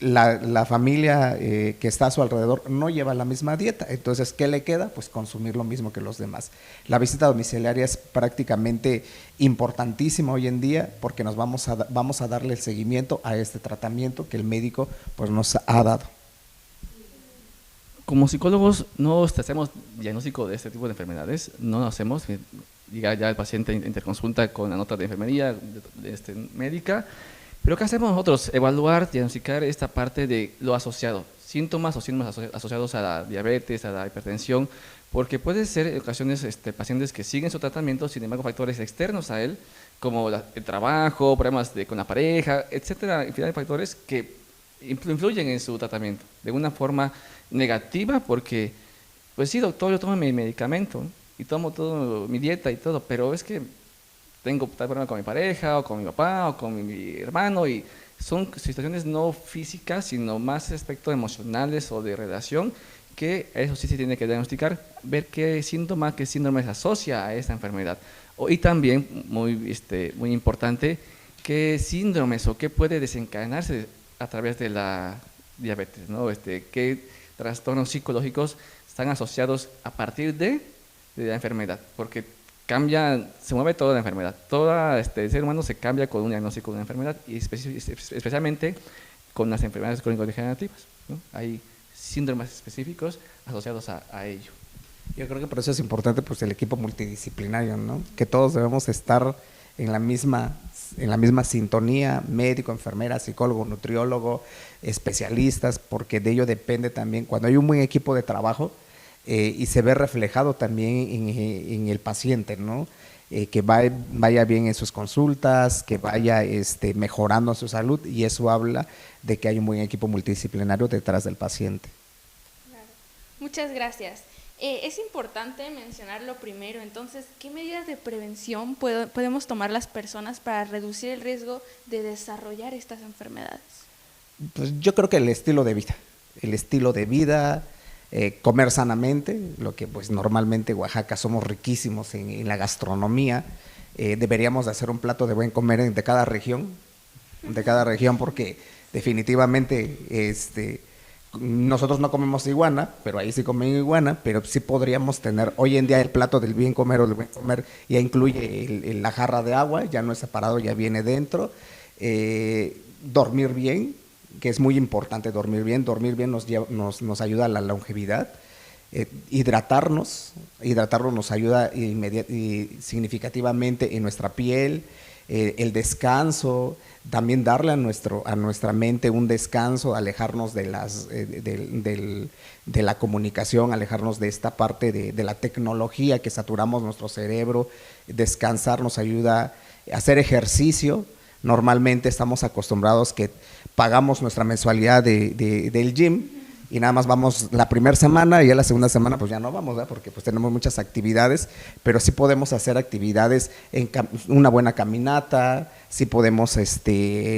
la familia que está a su alrededor no lleva la misma dieta. Entonces, ¿qué le queda? Pues consumir lo mismo que los demás. La visita domiciliaria es prácticamente importantísima hoy en día, porque nos vamos a darle el seguimiento a este tratamiento que el médico pues nos ha dado. Como psicólogos no hacemos diagnóstico de este tipo de enfermedades, no lo hacemos. Llega ya el paciente interconsulta con la nota de enfermería médica. Pero ¿qué hacemos nosotros? Evaluar, diagnosticar esta parte de lo asociado, síntomas asociados a la diabetes, a la hipertensión, porque puede ser en ocasiones pacientes que siguen su tratamiento, sin embargo factores externos a él, como el trabajo, problemas con la pareja, etcétera, infinidad de factores que influyen en su tratamiento de una forma negativa, porque, pues sí, doctor, yo tomo mi medicamento y tomo todo mi dieta y todo, pero es que tengo tal problema con mi pareja, o con mi papá, o con mi hermano, y son situaciones no físicas, sino más aspectos emocionales o de relación, que eso sí se tiene que diagnosticar, ver qué síndrome se asocia a esta enfermedad. Y también, muy importante, qué síndromes o qué puede desencadenarse a través de la diabetes, ¿no? Qué trastornos psicológicos están asociados a partir de la enfermedad, porque se mueve toda la enfermedad, el ser humano se cambia con un diagnóstico de una enfermedad, y especialmente con las enfermedades crónico-degenerativas, ¿no? Hay síndromes específicos asociados a ello. Yo creo que por eso es importante pues el equipo multidisciplinario, ¿no? Que todos debemos estar en la misma sintonía, médico, enfermera, psicólogo, nutriólogo, especialistas, porque de ello depende también, cuando hay un buen equipo de trabajo, y se ve reflejado también en el paciente, ¿no? Que vaya bien en sus consultas, que vaya mejorando su salud, y eso habla de que hay un buen equipo multidisciplinario detrás del paciente. Claro. Muchas gracias. Es importante mencionar lo primero, entonces, ¿qué medidas de prevención podemos tomar las personas para reducir el riesgo de desarrollar estas enfermedades? Pues yo creo que el estilo de vida, comer sanamente, lo que pues normalmente Oaxaca somos riquísimos en la gastronomía, deberíamos de hacer un plato de buen comer de cada región, porque definitivamente nosotros no comemos iguana, pero ahí sí comen iguana, pero sí podríamos tener, hoy en día el plato del bien comer o del buen comer ya incluye la jarra de agua, ya no es separado, ya viene dentro, dormir bien, que es muy importante dormir bien nos ayuda a la longevidad, hidratarnos nos ayuda significativamente en nuestra piel, el descanso, también darle a nuestra mente un descanso, alejarnos de la comunicación, alejarnos de esta parte de la tecnología que saturamos nuestro cerebro. Descansar nos ayuda a hacer ejercicio. Normalmente estamos acostumbrados que pagamos nuestra mensualidad del gym y nada más vamos la primera semana, y ya la segunda semana pues ya no vamos, ¿verdad? Porque pues tenemos muchas actividades, pero sí podemos hacer actividades una buena caminata, sí podemos,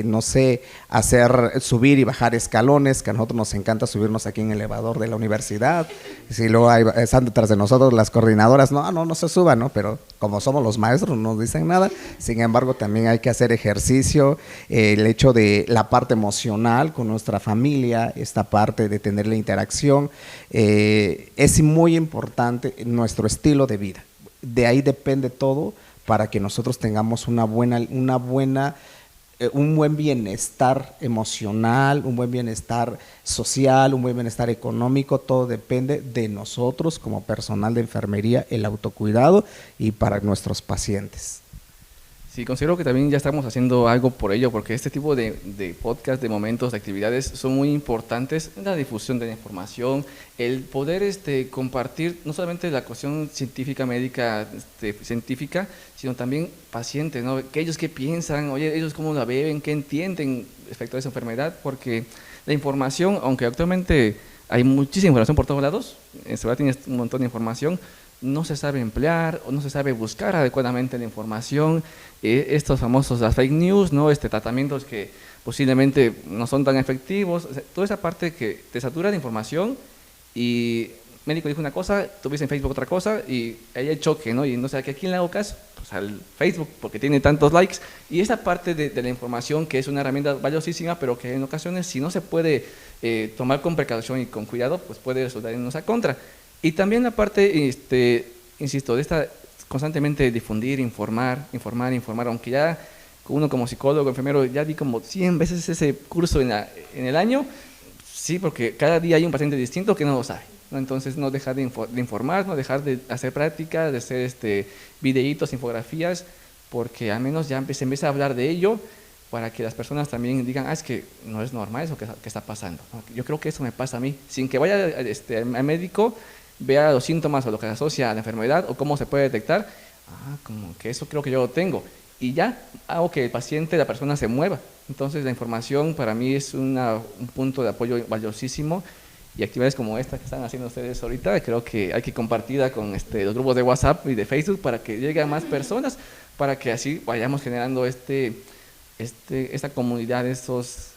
no sé, subir y bajar escalones, que a nosotros nos encanta subirnos aquí en el elevador de la universidad. Si luego están detrás de nosotros las coordinadoras, no se suban, ¿no? Pero como somos los maestros no nos dicen nada. Sin embargo, también hay que hacer ejercicio, el hecho de la parte emocional con nuestra familia, esta parte de tener la interacción, es muy importante nuestro estilo de vida. De ahí depende todo, para que nosotros tengamos un buen bienestar emocional, un buen bienestar social, un buen bienestar económico. Todo depende de nosotros como personal de enfermería, el autocuidado, y para nuestros pacientes. Sí, considero que también ya estamos haciendo algo por ello, porque este tipo de podcast, de momentos, de actividades son muy importantes en la difusión de la información, el poder compartir no solamente la cuestión científica, médica, científica, sino también pacientes, ¿no? Que ellos qué piensan, oye, ellos cómo la ven, qué entienden respecto a esa enfermedad, porque la información, aunque actualmente hay muchísima información por todos lados, en seguridad tienes un montón de información, no se sabe emplear o no se sabe buscar adecuadamente la información, estos famosos las fake news, ¿no? Tratamientos que posiblemente no son tan efectivos, o sea, toda esa parte que te satura de información y el médico dijo una cosa, tú ves en Facebook otra cosa y ahí hay choque, ¿no? Y no sé, ¿a quién le hago caso? Pues al Facebook, porque tiene tantos likes. Y esa parte de la información, que es una herramienta valiosísima, pero que en ocasiones, si no se puede tomar con precaución y con cuidado, pues puede resultar en una contra. Y también la parte, insisto, de esta constantemente difundir, informar, aunque ya uno como psicólogo, enfermero, ya vi como 100 veces ese curso en el año, sí, porque cada día hay un paciente distinto que no lo sabe, ¿no? Entonces no dejar de informar, no dejar de hacer prácticas, de hacer videitos, infografías, porque al menos ya se empieza a hablar de ello para que las personas también digan, es que no es normal eso que está pasando, ¿no? Yo creo que eso me pasa a mí, sin que vaya al médico, vea los síntomas o lo que se asocia a la enfermedad o cómo se puede detectar, como que eso creo que yo lo tengo, y ya hago que el paciente, la persona se mueva. Entonces la información para mí es un punto de apoyo valiosísimo, y actividades como esta que están haciendo ustedes ahorita, creo que hay que compartirla con los grupos de WhatsApp y de Facebook para que llegue a más personas, para que así vayamos generando esta comunidad, estos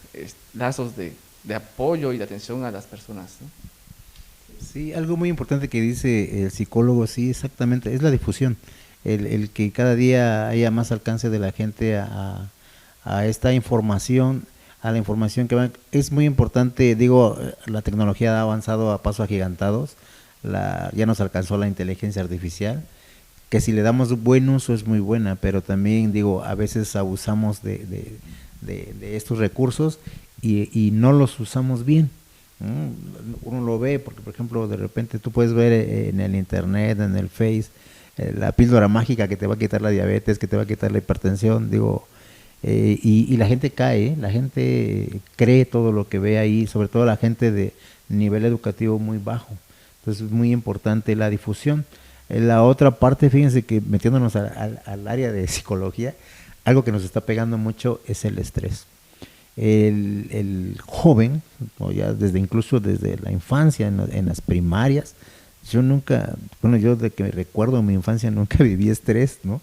lazos de apoyo y de atención a las personas, ¿no? Sí, algo muy importante que dice el psicólogo, sí, exactamente, es la difusión, el que cada día haya más alcance de la gente a esta información, a la información que va. Es muy importante, digo, la tecnología ha avanzado a pasos agigantados, ya nos alcanzó la inteligencia artificial, que si le damos buen uso es muy buena, pero también, digo, a veces abusamos de estos recursos y no los usamos bien. Uno lo ve porque, por ejemplo, de repente tú puedes ver en el internet, en el Face, la píldora mágica que te va a quitar la diabetes, que te va a quitar la hipertensión, digo, y la gente cae, la gente cree todo lo que ve ahí, sobre todo la gente de nivel educativo muy bajo. Entonces es muy importante la difusión. La otra parte, fíjense que metiéndonos al área de psicología, algo que nos está pegando mucho es el estrés. El joven, o ya incluso desde la infancia, en las primarias, yo de que me recuerdo en mi infancia nunca viví estrés, ¿no?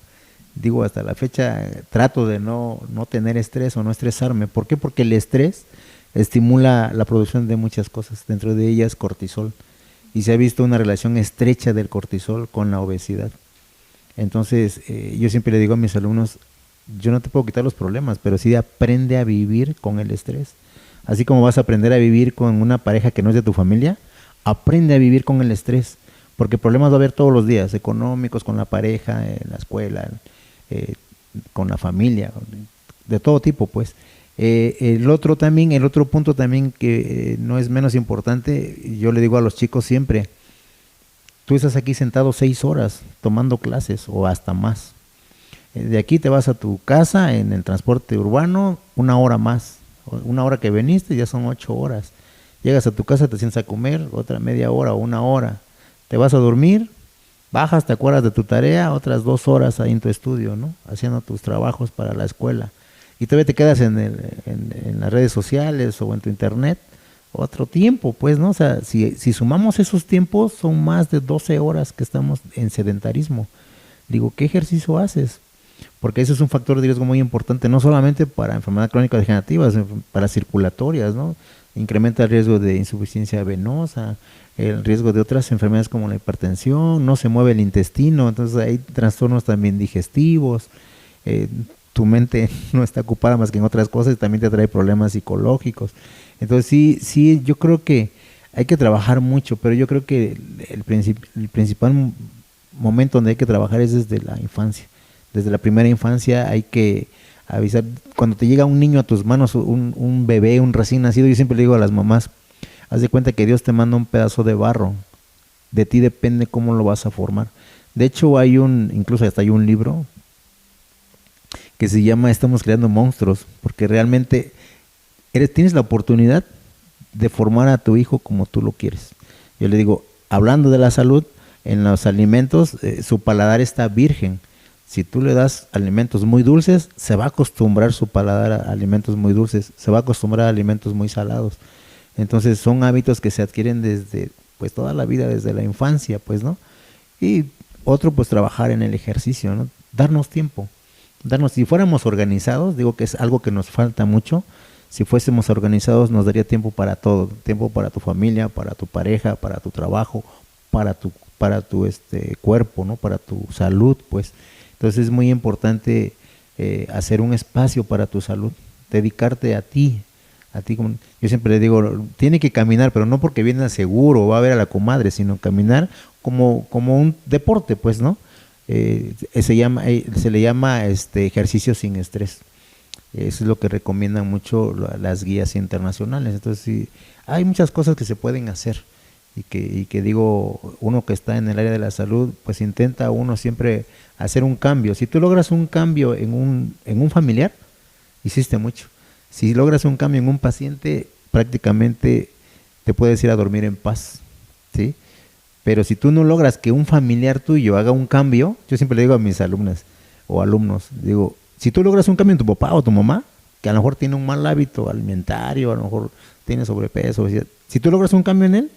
Digo, hasta la fecha trato de no tener estrés o no estresarme. ¿Por qué? Porque el estrés estimula la producción de muchas cosas, dentro de ellas cortisol, y se ha visto una relación estrecha del cortisol con la obesidad. Entonces, yo siempre le digo a mis alumnos, yo no te puedo quitar los problemas, pero sí aprende a vivir con el estrés. Así como vas a aprender a vivir con una pareja que no es de tu familia, aprende a vivir con el estrés, porque problemas va a haber todos los días, económicos, con la pareja, en la escuela, con la familia, de todo tipo, pues. El otro punto también que no es menos importante, yo le digo a los chicos siempre, tú estás aquí sentado 6 horas tomando clases o hasta más. De aquí te vas a tu casa en el transporte urbano 1 hora más. 1 hora que veniste ya son 8 horas. Llegas a tu casa, te sientas a comer, otra media hora o 1 hora. Te vas a dormir, bajas, te acuerdas de tu tarea, otras 2 horas ahí en tu estudio, ¿no? Haciendo tus trabajos para la escuela. Y todavía te quedas en las redes sociales o en tu internet otro tiempo, pues, ¿no? O sea, si sumamos esos tiempos, son más de 12 horas que estamos en sedentarismo. Digo, ¿qué ejercicio haces? Porque eso es un factor de riesgo muy importante, no solamente para enfermedades crónicas degenerativas, para circulatorias, ¿no? Incrementa el riesgo de insuficiencia venosa, el riesgo de otras enfermedades como la hipertensión, no se mueve el intestino, entonces hay trastornos también digestivos, tu mente no está ocupada más que en otras cosas y también te trae problemas psicológicos. Entonces sí, yo creo que hay que trabajar mucho, pero yo creo que el principal momento donde hay que trabajar es desde la infancia. Desde la primera infancia hay que avisar. Cuando te llega un niño a tus manos, un bebé, un recién nacido, yo siempre le digo a las mamás, haz de cuenta que Dios te manda un pedazo de barro, de ti depende cómo lo vas a formar. De hecho incluso hasta hay un libro que se llama Estamos creando monstruos, porque realmente tienes la oportunidad de formar a tu hijo como tú lo quieres. Yo le digo, hablando de la salud, en los alimentos, su paladar está virgen. Si tú le das alimentos muy dulces, se va a acostumbrar su paladar a alimentos muy dulces, se va a acostumbrar a alimentos muy salados. Entonces son hábitos que se adquieren desde pues toda la vida, desde la infancia, pues, ¿no? Y otro, pues trabajar en el ejercicio, ¿no? Darnos tiempo. Si fuéramos organizados, digo que es algo que nos falta mucho. Si fuésemos organizados nos daría tiempo para todo, tiempo para tu familia, para tu pareja, para tu trabajo, para tu cuerpo, ¿no? Para tu salud, pues. Entonces es muy importante hacer un espacio para tu salud, dedicarte a ti como yo siempre le digo, tiene que caminar, pero no porque viene seguro o va a ver a la comadre, sino caminar como un deporte, pues, ¿no? Se le llama ejercicio sin estrés. Eso es lo que recomiendan mucho las guías internacionales. Entonces, sí, hay muchas cosas que se pueden hacer y que digo, uno que está en el área de la salud, pues intenta uno siempre hacer un cambio. Si tú logras un cambio en un familiar, hiciste mucho. Si logras un cambio en un paciente, prácticamente te puedes ir a dormir en paz, ¿sí? Pero si tú no logras que un familiar tuyo haga un cambio, yo siempre le digo a mis alumnas o alumnos, digo, si tú logras un cambio en tu papá o tu mamá, que a lo mejor tiene un mal hábito alimentario, a lo mejor tiene sobrepeso, si tú logras un cambio en él,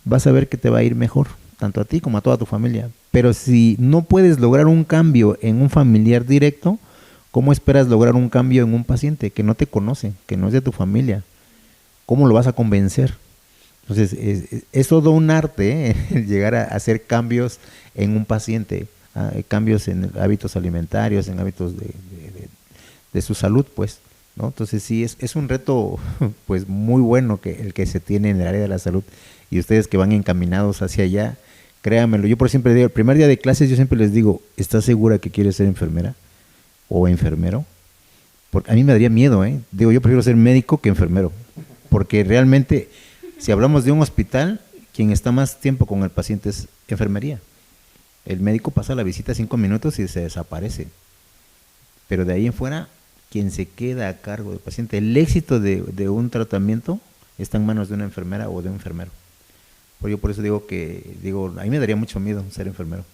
vas a ver que te va a ir mejor, tanto a ti como a toda tu familia. Pero si no puedes lograr un cambio en un familiar directo, ¿cómo esperas lograr un cambio en un paciente que no te conoce, que no es de tu familia? ¿Cómo lo vas a convencer? Entonces, es todo un arte, llegar a hacer cambios en un paciente, cambios en hábitos alimentarios, en hábitos de su salud, pues, ¿no? Entonces, sí, es un reto pues muy bueno el que se tiene en el área de la salud, y ustedes que van encaminados hacia allá, créanmelo, yo por siempre digo, el primer día de clases yo siempre les digo, ¿estás segura que quieres ser enfermera o enfermero? Porque a mí me daría miedo, digo, yo prefiero ser médico que enfermero, porque realmente, si hablamos de un hospital, quien está más tiempo con el paciente es enfermería. El médico pasa la visita 5 minutos y se desaparece. Pero de ahí en fuera, quien se queda a cargo del paciente, el éxito de un tratamiento está en manos de una enfermera o de un enfermero. Yo por eso digo, a mí me daría mucho miedo ser enfermero,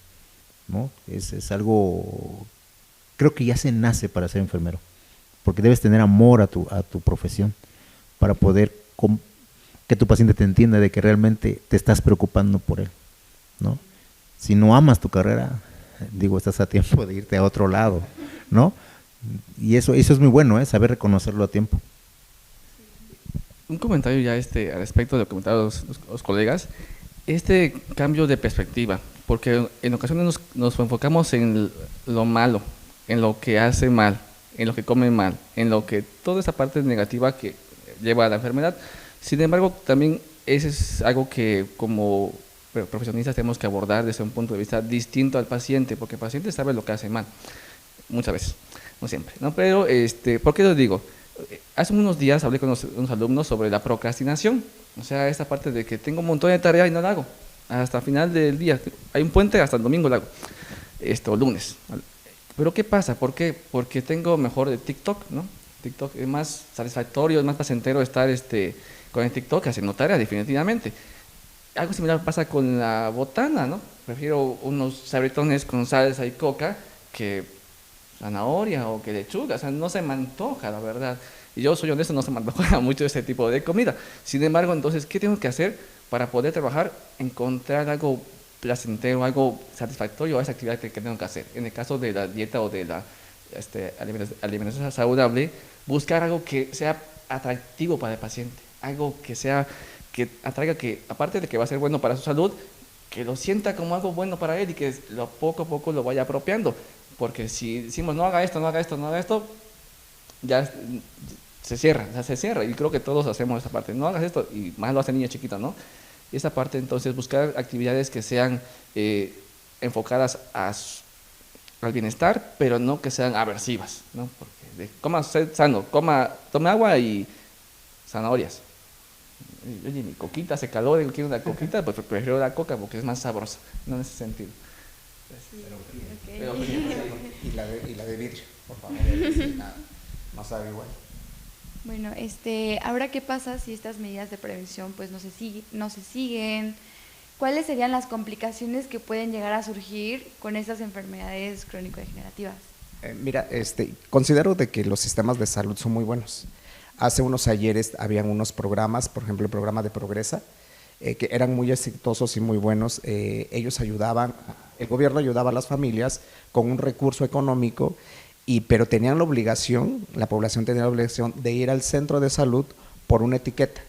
¿no? Es algo, creo que ya se nace para ser enfermero, porque debes tener amor a tu profesión para poder que tu paciente te entienda de que realmente te estás preocupando por él, ¿no? Si no amas tu carrera, digo, estás a tiempo de irte a otro lado, ¿no? Y eso es muy bueno, saber reconocerlo a tiempo. Un comentario ya al respecto de lo que comentaron los colegas, este cambio de perspectiva, porque en ocasiones nos enfocamos en lo malo, en lo que hace mal, en lo que come mal, en lo que toda esa parte negativa que lleva a la enfermedad. Sin embargo, también eso es algo que como profesionistas tenemos que abordar desde un punto de vista distinto al paciente, porque el paciente sabe lo que hace mal, muchas veces, no siempre, ¿no? Pero, ¿por qué lo digo? Hace unos días hablé con unos alumnos sobre la procrastinación, o sea, esta parte de que tengo un montón de tareas y no la hago, hasta el final del día, hay un puente, hasta el domingo la hago, lunes. Pero ¿qué pasa? ¿Por qué? Porque tengo mejor el TikTok, ¿no? TikTok es más satisfactorio, es más placentero estar con el TikTok haciendo tareas, definitivamente. Algo similar pasa con la botana, ¿no? Prefiero unos sabritones con salsa y coca que zanahoria o que lechuga, o sea, no se me antoja, la verdad. Y yo soy honesto, no se me antoja mucho ese tipo de comida. Sin embargo, entonces, ¿qué tengo que hacer para poder trabajar? Encontrar algo placentero, algo satisfactorio a esa actividad que tengo que hacer. En el caso de la dieta o de la alimentación saludable, buscar algo que sea atractivo para el paciente, algo que atraiga, que aparte de que va a ser bueno para su salud, que lo sienta como algo bueno para él y que poco a poco lo vaya apropiando. Porque si decimos no haga esto, no haga esto, no haga esto, ya se cierra. Y creo que todos hacemos esa parte. No hagas esto, y más lo hacen niños chiquitos, ¿no? Y esa parte, entonces, buscar actividades que sean enfocadas al bienestar, pero no que sean aversivas, ¿no? Porque coma sano, tome agua y zanahorias. Oye, mi coquita hace calor, quiero una coquita, pues prefiero la coca porque es más sabrosa, no en ese sentido. Pero y la de vidrio, por favor, no sabe igual. Bueno, ahora qué pasa si estas medidas de prevención pues no se siguen. ¿Cuáles serían las complicaciones que pueden llegar a surgir con estas enfermedades crónico-degenerativas? Mira, considero de que los sistemas de salud son muy buenos. Hace unos ayeres habían unos programas, por ejemplo el programa de Progresa, que eran muy exitosos y muy buenos. Ellos ayudaban, el gobierno ayudaba a las familias con un recurso económico, pero tenían la obligación, la población tenía la obligación de ir al centro de salud por una etiqueta.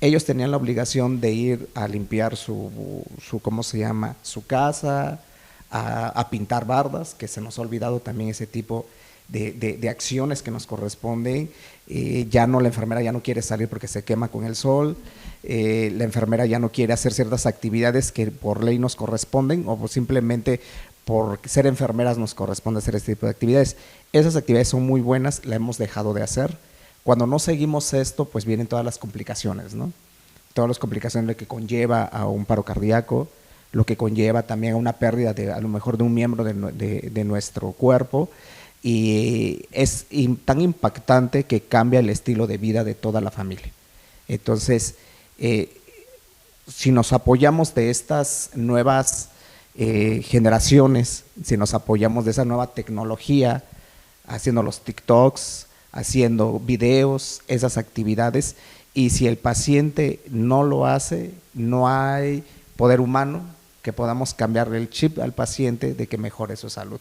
Ellos tenían la obligación de ir a limpiar su ¿cómo se llama?, su casa, a pintar bardas, que se nos ha olvidado también ese tipo de acciones que nos corresponden. Ya no, la enfermera ya no quiere salir porque se quema con el sol, la enfermera ya no quiere hacer ciertas actividades que por ley nos corresponden, o simplemente por ser enfermeras nos corresponde hacer este tipo de actividades. Esas actividades son muy buenas, la hemos dejado de hacer. Cuando no seguimos esto, pues vienen todas las complicaciones, ¿no? Todas las complicaciones, lo que conlleva a un paro cardíaco, lo que conlleva también a una pérdida a lo mejor de un miembro de nuestro cuerpo, y es tan impactante que cambia el estilo de vida de toda la familia. Entonces, si nos apoyamos de estas nuevas generaciones, si nos apoyamos de esa nueva tecnología, haciendo los TikToks, haciendo videos, esas actividades, y si el paciente no lo hace, no hay poder humano que podamos cambiarle el chip al paciente de que mejore su salud.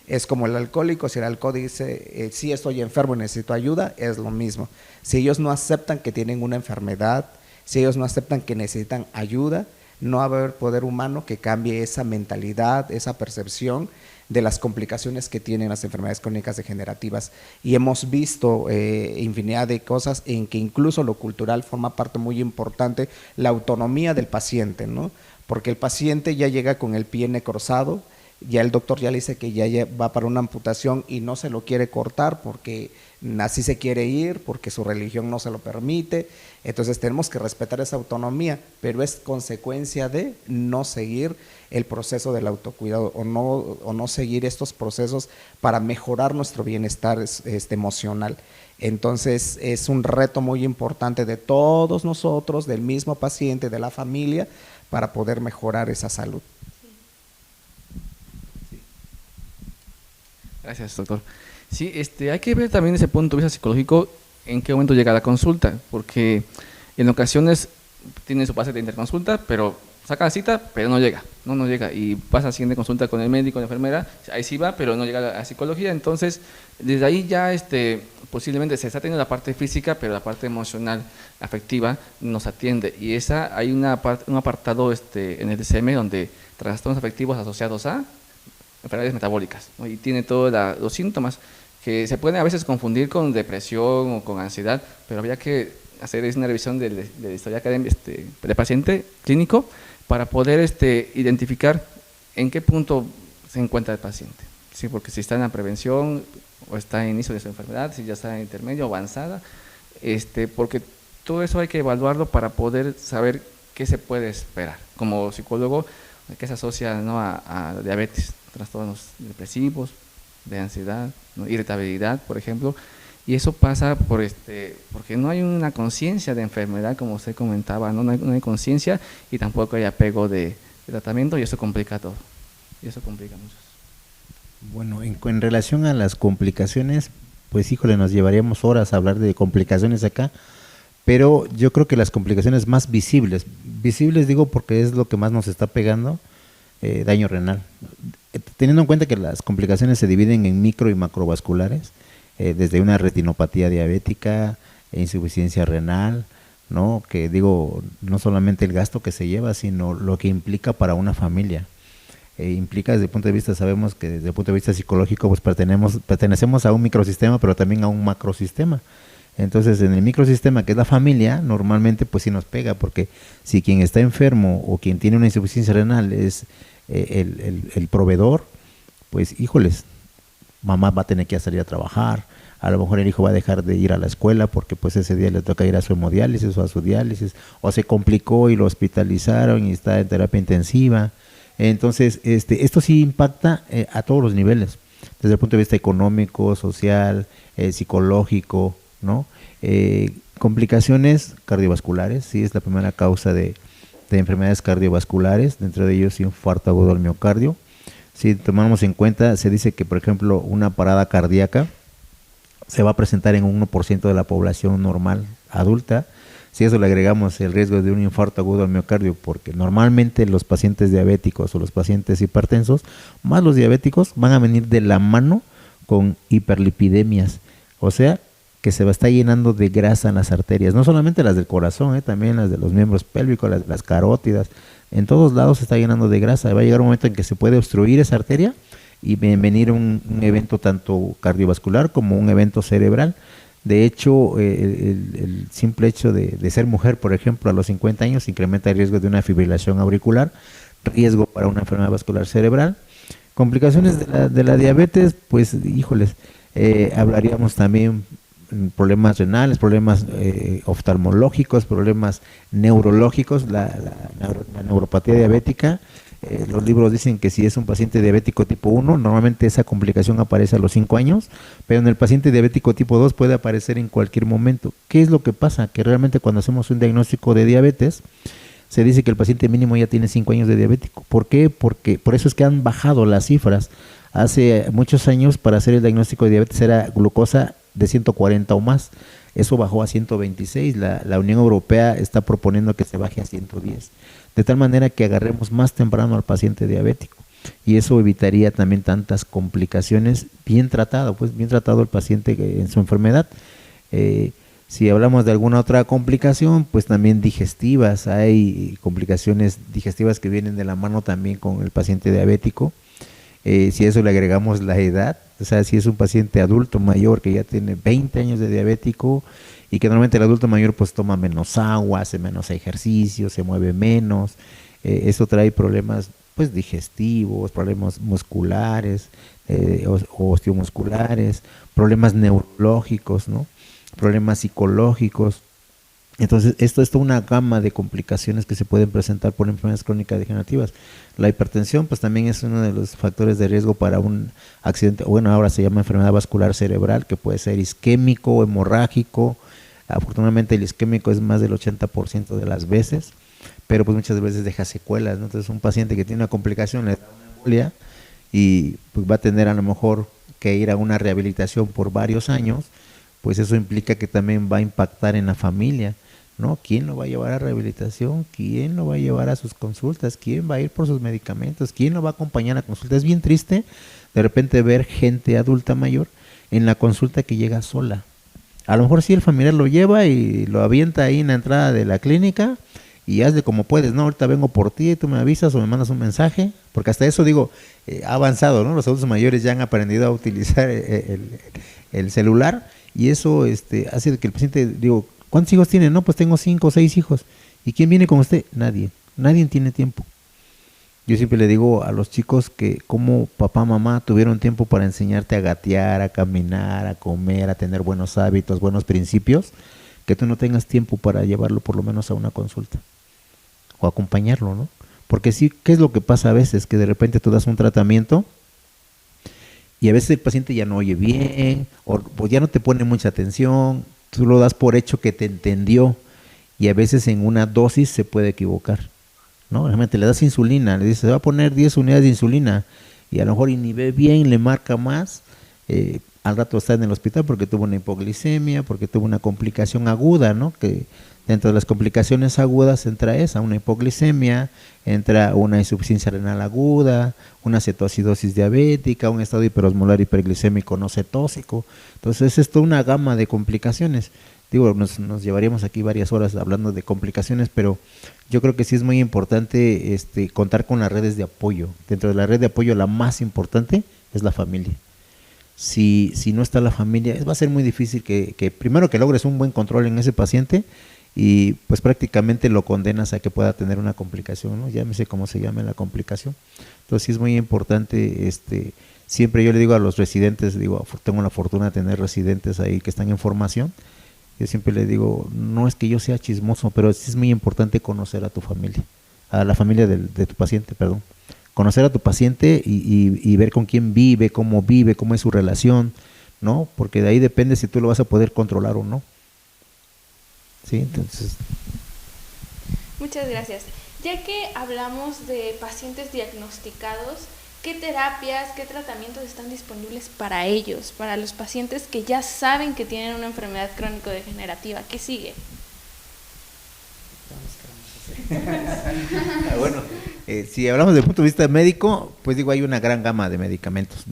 Es como el alcohólico, si el alcohólico dice, sí, estoy enfermo y necesito ayuda, es lo mismo. Si ellos no aceptan que tienen una enfermedad, si ellos no aceptan que necesitan ayuda, no va a haber poder humano que cambie esa mentalidad, esa percepción de las complicaciones que tienen las enfermedades crónicas degenerativas. Y hemos visto infinidad de cosas en que incluso lo cultural forma parte muy importante, la autonomía del paciente, ¿no? Porque el paciente ya llega con el pie necrosado, ya el doctor ya le dice que ya va para una amputación y no se lo quiere cortar porque así se quiere ir, porque su religión no se lo permite. Entonces tenemos que respetar esa autonomía, pero es consecuencia de no seguir el proceso del autocuidado o no seguir estos procesos para mejorar nuestro bienestar emocional. Entonces es un reto muy importante de todos nosotros, del mismo paciente, de la familia, para poder mejorar esa salud. Gracias, doctor. Sí, hay que ver también desde el punto de vista psicológico en qué momento llega la consulta, porque en ocasiones tiene su pase de interconsulta, pero saca la cita, pero no llega, y pasa a siguiente consulta con el médico, la enfermera, ahí sí va, pero no llega a psicología. Entonces, desde ahí ya posiblemente se está teniendo la parte física, pero la parte emocional, afectiva, nos atiende, y hay un apartado en el DSM donde trastornos afectivos asociados a enfermedades metabólicas, ¿no? Y tiene todos los síntomas que se pueden a veces confundir con depresión o con ansiedad, pero habría que hacer una revisión de la historia académica del paciente clínico para poder identificar en qué punto se encuentra el paciente, ¿sí? Porque si está en la prevención o está en inicio de su enfermedad, si ya está en intermedio o avanzada, porque todo eso hay que evaluarlo para poder saber qué se puede esperar. Como psicólogo, que se asocia, ¿no?, a diabetes, trastornos depresivos, de ansiedad, ¿no?, irritabilidad, por ejemplo, y eso pasa porque no hay una conciencia de enfermedad, como usted comentaba, no hay conciencia y tampoco hay apego de tratamiento, y eso complica todo, y eso complica mucho. Bueno, en relación a las complicaciones, pues híjole, nos llevaríamos horas a hablar de complicaciones acá, pero yo creo que las complicaciones más visibles digo porque es lo que más nos está pegando, daño renal. Teniendo en cuenta que las complicaciones se dividen en micro y macrovasculares, desde una retinopatía diabética, insuficiencia renal, ¿no? Que digo, no solamente el gasto que se lleva, sino lo que implica para una familia. Implica desde el punto de vista, sabemos que desde el punto de vista psicológico, pues pertenecemos a un microsistema, pero también a un macrosistema. Entonces, en el microsistema, que es la familia, normalmente pues sí nos pega, porque si quien está enfermo o quien tiene una insuficiencia renal es el proveedor, pues híjoles, mamá va a tener que salir a trabajar, a lo mejor el hijo va a dejar de ir a la escuela porque pues ese día le toca ir a su hemodiálisis o a su diálisis, o se complicó y lo hospitalizaron y está en terapia intensiva. Entonces, esto sí impacta a todos los niveles, desde el punto de vista económico, social, psicológico, ¿no? Complicaciones cardiovasculares, sí, es la primera causa de enfermedades cardiovasculares, dentro de ellos infarto agudo al miocardio. Si tomamos en cuenta, se dice que, por ejemplo, una parada cardíaca se va a presentar en un 1% de la población normal adulta. Si a eso le agregamos el riesgo de un infarto agudo al miocardio, porque normalmente los pacientes diabéticos o los pacientes hipertensos, más los diabéticos, van a venir de la mano con hiperlipidemias, o sea, que se va a estar llenando de grasa en las arterias, no solamente las del corazón, también las de los miembros pélvicos, las carótidas, en todos lados se está llenando de grasa. Va a llegar un momento en que se puede obstruir esa arteria y venir un evento tanto cardiovascular como un evento cerebral. De hecho, el simple hecho de ser mujer, por ejemplo, a los 50 años incrementa el riesgo de una fibrilación auricular, riesgo para una enfermedad vascular cerebral. Complicaciones de la diabetes, pues, híjoles, hablaríamos también problemas renales, problemas oftalmológicos, problemas neurológicos, la neuropatía diabética. Los libros dicen que si es un paciente diabético tipo 1, normalmente esa complicación aparece a los 5 años, pero en el paciente diabético tipo 2 puede aparecer en cualquier momento. ¿Qué es lo que pasa? Que realmente cuando hacemos un diagnóstico de diabetes, se dice que el paciente mínimo ya tiene 5 años de diabético. ¿Por qué? Porque por eso es que han bajado las cifras. Hace muchos años para hacer el diagnóstico de diabetes era glucosa de 140 o más. Eso bajó a 126. La Unión Europea está proponiendo que se baje a 110. De tal manera que agarremos más temprano al paciente diabético. Y eso evitaría también tantas complicaciones, bien tratado el paciente en su enfermedad. Si hablamos de alguna otra complicación, pues también digestivas. Hay complicaciones digestivas que vienen de la mano también con el paciente diabético. Si a eso le agregamos la edad, o sea, si es un paciente adulto mayor que ya tiene 20 años de diabético y que normalmente el adulto mayor pues toma menos agua, hace menos ejercicio, se mueve menos, eso trae problemas pues digestivos, problemas musculares, osteomusculares, problemas neurológicos, ¿no? Problemas psicológicos. Entonces, esto es toda una gama de complicaciones que se pueden presentar por enfermedades crónicas degenerativas. La hipertensión, pues también es uno de los factores de riesgo para un accidente, bueno, ahora se llama enfermedad vascular cerebral, que puede ser isquémico o hemorrágico. Afortunadamente el isquémico es más del 80% de las veces, pero pues muchas veces deja secuelas, ¿no? Entonces, un paciente que tiene una complicación le da una embolia y pues va a tener a lo mejor que ir a una rehabilitación por varios años, pues eso implica que también va a impactar en la familia, ¿no? ¿Quién lo va a llevar a rehabilitación? ¿Quién lo va a llevar a sus consultas? ¿Quién va a ir por sus medicamentos? ¿Quién lo va a acompañar a consulta? Es bien triste de repente ver gente adulta mayor en la consulta que llega sola. A lo mejor sí el familiar lo lleva y lo avienta ahí en la entrada de la clínica y hazle como puedes, ¿no? Ahorita vengo por ti, tú me avisas o me mandas un mensaje, porque hasta eso digo, ha avanzado, ¿no? Los adultos mayores ya han aprendido a utilizar el celular y eso hace que el paciente, digo, ¿cuántos hijos tiene? No, pues tengo 5 o 6 hijos. ¿Y quién viene con usted? Nadie tiene tiempo. Yo siempre le digo a los chicos que como papá, mamá tuvieron tiempo para enseñarte a gatear, a caminar, a comer, a tener buenos hábitos, buenos principios, que tú no tengas tiempo para llevarlo por lo menos a una consulta o acompañarlo, ¿no? Porque sí, ¿qué es lo que pasa a veces? Que de repente tú das un tratamiento y a veces el paciente ya no oye bien o pues ya no te pone mucha atención, tú lo das por hecho que te entendió y a veces en una dosis se puede equivocar, ¿no? Realmente le das insulina, le dices, se va a poner 10 unidades de insulina y a lo mejor ni ve bien, le marca más, al rato está en el hospital porque tuvo una hipoglicemia, porque tuvo una complicación aguda, ¿no? Que dentro de las complicaciones agudas entra esa, una hipoglicemia, entra una insuficiencia renal aguda, una cetoacidosis diabética, un estado hiperosmolar hiperglicémico no cetósico. Entonces es toda una gama de complicaciones. Digo, nos llevaríamos aquí varias horas hablando de complicaciones, pero yo creo que sí es muy importante contar con las redes de apoyo. Dentro de la red de apoyo la más importante es la familia. Si no está la familia, va a ser muy difícil que primero que logres un buen control en ese paciente y pues prácticamente lo condenas a que pueda tener una complicación, ¿no? Llámese como se llame la complicación. Entonces sí es muy importante, siempre yo le digo a los residentes, digo, tengo la fortuna de tener residentes ahí que están en formación, yo siempre le digo, no es que yo sea chismoso, pero sí es muy importante conocer a tu familia, a la familia de tu paciente, perdón. Conocer a tu paciente y ver con quién vive, cómo es su relación, ¿no? Porque de ahí depende si tú lo vas a poder controlar o no. Sí, entonces. Muchas gracias. Ya que hablamos de pacientes diagnosticados, ¿qué terapias, qué tratamientos están disponibles para ellos, para los pacientes que ya saben que tienen una enfermedad crónico-degenerativa? ¿Qué sigue? Bueno, si hablamos desde el punto de vista médico, pues digo, hay una gran gama de medicamentos.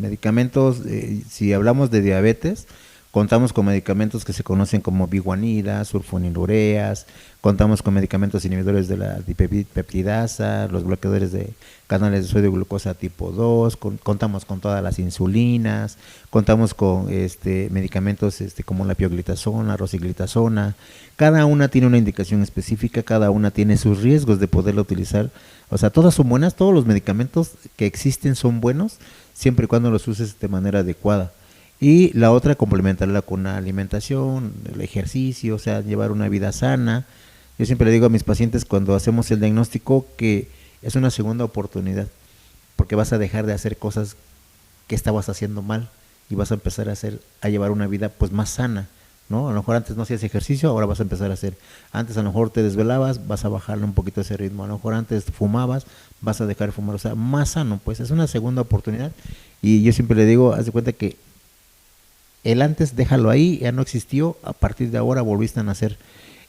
Si hablamos de diabetes, contamos con medicamentos que se conocen como biguanida, sulfonilureas, contamos con medicamentos inhibidores de la dipeptidasa, los bloqueadores de canales de sodio glucosa tipo 2, contamos con todas las insulinas, contamos con medicamentos como la pioglitazona, rosiglitazona. Cada una tiene una indicación específica, cada una tiene sus riesgos de poderla utilizar. O sea, todas son buenas, todos los medicamentos que existen son buenos, siempre y cuando los uses de manera adecuada. Y la otra, complementarla con la alimentación, el ejercicio, o sea, llevar una vida sana. Yo siempre le digo a mis pacientes cuando hacemos el diagnóstico que es una segunda oportunidad, porque vas a dejar de hacer cosas que estabas haciendo mal y vas a empezar a llevar una vida pues más sana, ¿no? A lo mejor antes no hacías ejercicio, ahora vas a empezar a hacer. Antes a lo mejor te desvelabas, vas a bajarle un poquito ese ritmo. A lo mejor antes fumabas, vas a dejar de fumar, o sea, más sano, pues es una segunda oportunidad. Y yo siempre le digo, haz de cuenta que el antes déjalo ahí, ya no existió, a partir de ahora volviste a nacer.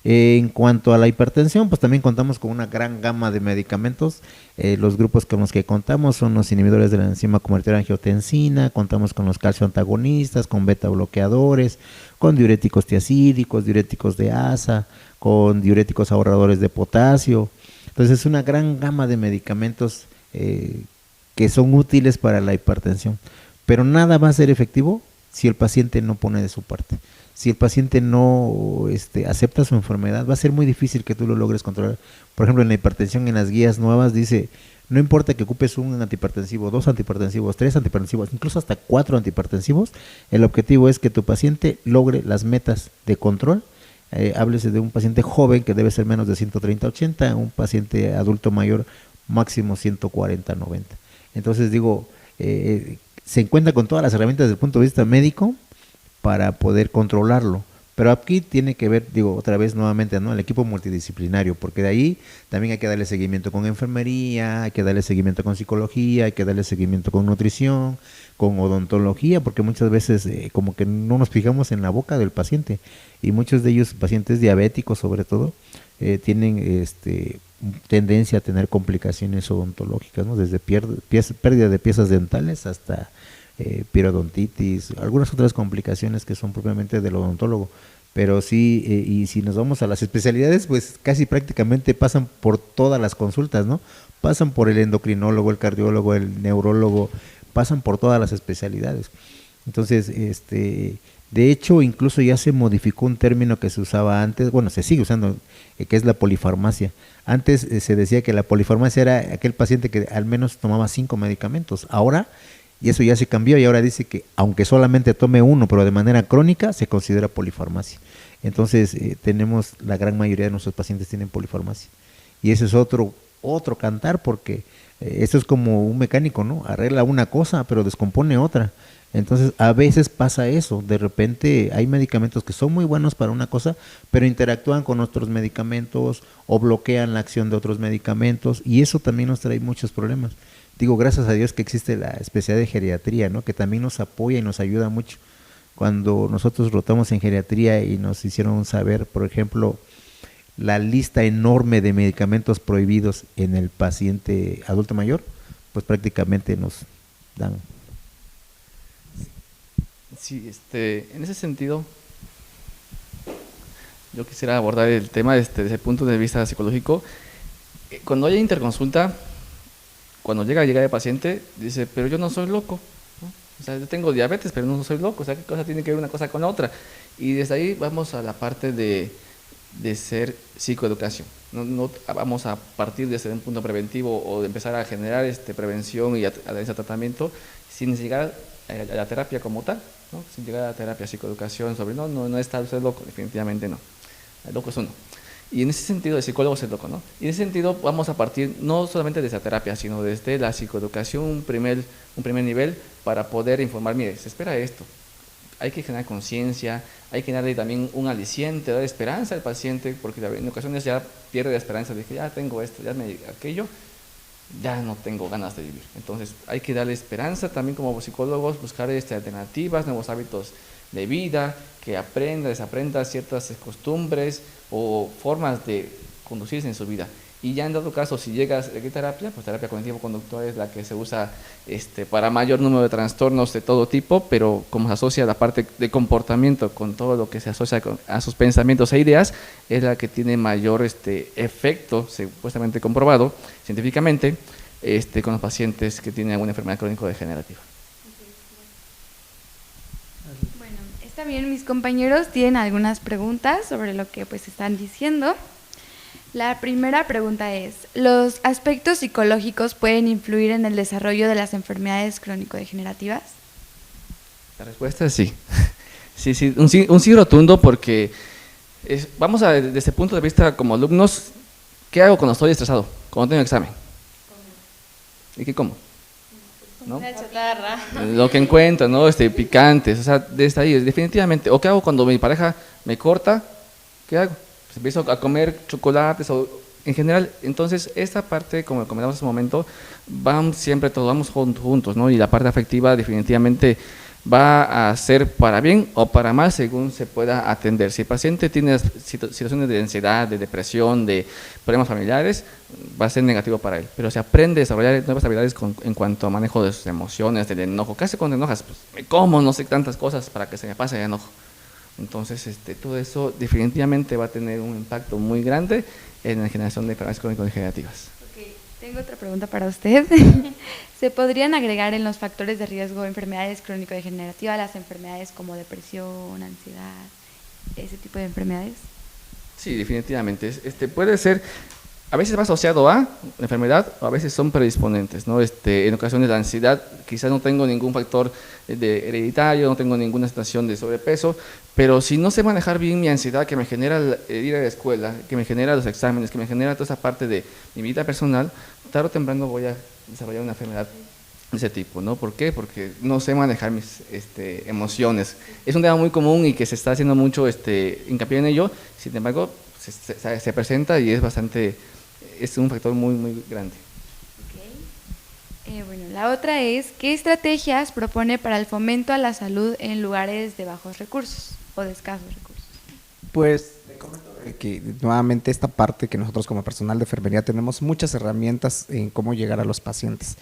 En cuanto a la hipertensión, pues también contamos con una gran gama de medicamentos. Los grupos con los que contamos son los inhibidores de la enzima convertidora angiotensina, contamos con los calcio antagonistas, con beta bloqueadores, con diuréticos tiacídicos, diuréticos de asa, con diuréticos ahorradores de potasio. Entonces es una gran gama de medicamentos que son útiles para la hipertensión, pero nada va a ser efectivo si el paciente no pone de su parte. Si el paciente no acepta su enfermedad, va a ser muy difícil que tú lo logres controlar. Por ejemplo, en la hipertensión, en las guías nuevas dice, no importa que ocupes un antihipertensivo, 2 antihipertensivos, 3 antihipertensivos, incluso hasta 4 antihipertensivos, el objetivo es que tu paciente logre las metas de control. Háblese de un paciente joven que debe ser menos de 130/80, un paciente adulto mayor máximo 140/90. Entonces digo, se encuentra con todas las herramientas desde el punto de vista médico para poder controlarlo. Pero aquí tiene que ver, digo, otra vez nuevamente, ¿no? El equipo multidisciplinario, porque de ahí también hay que darle seguimiento con enfermería, hay que darle seguimiento con psicología, hay que darle seguimiento con nutrición, con odontología, porque muchas veces como que no nos fijamos en la boca del paciente, y muchos de ellos, pacientes diabéticos sobre todo, tienen tendencia a tener complicaciones odontológicas, ¿no? Desde pérdida de piezas dentales hasta periodontitis, algunas otras complicaciones que son propiamente del odontólogo. Pero sí, y si nos vamos a las especialidades, pues casi prácticamente pasan por todas las consultas, ¿no? Pasan por el endocrinólogo, el cardiólogo, el neurólogo, pasan por todas las especialidades. Entonces, de hecho, incluso ya se modificó un término que se usaba antes, bueno, se sigue usando, que es la polifarmacia. Antes se decía que la polifarmacia era aquel paciente que al menos tomaba 5 medicamentos. Ahora, y eso ya se cambió, y ahora dice que aunque solamente tome uno, pero de manera crónica, se considera polifarmacia. Entonces, tenemos, la gran mayoría de nuestros pacientes tienen polifarmacia. Y ese es otro cantar, porque esto es como un mecánico, ¿no? Arregla una cosa, pero descompone otra. Entonces, a veces pasa eso, de repente hay medicamentos que son muy buenos para una cosa, pero interactúan con otros medicamentos o bloquean la acción de otros medicamentos, y eso también nos trae muchos problemas. Digo, gracias a Dios que existe la especialidad de geriatría, ¿no? Que también nos apoya y nos ayuda mucho. Cuando nosotros rotamos en geriatría y nos hicieron saber, por ejemplo, la lista enorme de medicamentos prohibidos en el paciente adulto mayor, pues prácticamente nos dan. Sí, en ese sentido, yo quisiera abordar el tema desde el punto de vista psicológico. Cuando hay interconsulta, cuando llega el paciente, dice, pero yo no soy loco, ¿no? O sea, yo tengo diabetes, pero no soy loco, o sea, ¿qué cosa tiene que ver una cosa con la otra? Y desde ahí vamos a la parte de ser psicoeducación. No vamos a partir desde un punto preventivo o de empezar a generar prevención y a tratamiento sin llegar a la terapia como tal, ¿no? Sin llegar a la terapia, psicoeducación sobre no está usted loco, definitivamente no. El loco es uno. Y en ese sentido, el psicólogo es el loco, ¿no? Y en ese sentido vamos a partir no solamente desde la terapia, sino desde la psicoeducación, un primer nivel para poder informar, mire, se espera esto. Hay que generar conciencia, hay que darle también un aliciente, dar esperanza al paciente, porque en ocasiones ya pierde la esperanza de que ya tengo esto, ya aquello, ya no tengo ganas de vivir. Entonces hay que darle esperanza también como psicólogos, buscar alternativas, nuevos hábitos de vida, que desaprenda ciertas costumbres o formas de conducirse en su vida. Y ya en dado caso, si llegas a terapia, pues terapia cognitivo-conductual es la que se usa para mayor número de trastornos de todo tipo, pero como se asocia la parte de comportamiento con todo lo que se asocia a sus pensamientos e ideas, es la que tiene mayor efecto, supuestamente comprobado científicamente, con los pacientes que tienen alguna enfermedad crónico-degenerativa. Bueno, está bien, mis compañeros tienen algunas preguntas sobre lo que pues están diciendo. La primera pregunta es, ¿los aspectos psicológicos pueden influir en el desarrollo de las enfermedades crónico-degenerativas? La respuesta es sí. Sí, un sí rotundo, porque vamos a, desde ese punto de vista como alumnos, ¿qué hago cuando estoy estresado? Cuando tengo examen. ¿Y qué como? ¿No? La chatarra. Lo que encuentro, ¿no? Picantes, o sea, desde ahí, definitivamente. ¿O qué hago cuando mi pareja me corta? ¿Qué hago? Pues empiezo a comer chocolates o en general. Entonces, esta parte, como comentamos hace un momento, vamos siempre todos, vamos juntos, ¿no? Y la parte afectiva definitivamente va a ser para bien o para mal según se pueda atender. Si el paciente tiene situaciones de ansiedad, de depresión, de problemas familiares, va a ser negativo para él. Pero se aprende a desarrollar nuevas habilidades en cuanto a manejo de sus emociones, del enojo. ¿Qué hace cuando te enojas? Pues me como, no sé, tantas cosas para que se me pase el enojo. Entonces, todo eso definitivamente va a tener un impacto muy grande en la generación de enfermedades crónico-degenerativas. Tengo otra pregunta para usted. ¿Se podrían agregar en los factores de riesgo enfermedades crónico-degenerativas las enfermedades como depresión, ansiedad, ese tipo de enfermedades? Sí, definitivamente. Puede ser, a veces va asociado a la enfermedad o a veces son predisponentes, ¿no? En ocasiones la ansiedad, quizás no tengo ningún factor hereditario, no tengo ninguna situación de sobrepeso, pero si no sé manejar bien mi ansiedad que me genera ir a la escuela, que me genera los exámenes, que me genera toda esa parte de mi vida personal, tarde o temprano voy a desarrollar una enfermedad de ese tipo, ¿no? ¿Por qué? Porque no sé manejar mis emociones. Es un tema muy común y que se está haciendo mucho hincapié en ello, sin embargo, se presenta y es un factor muy, muy grande. Bueno, la otra es, ¿qué estrategias propone para el fomento a la salud en lugares de bajos recursos o de escasos recursos? Pues que nuevamente esta parte que nosotros como personal de enfermería tenemos muchas herramientas en cómo llegar a los pacientes.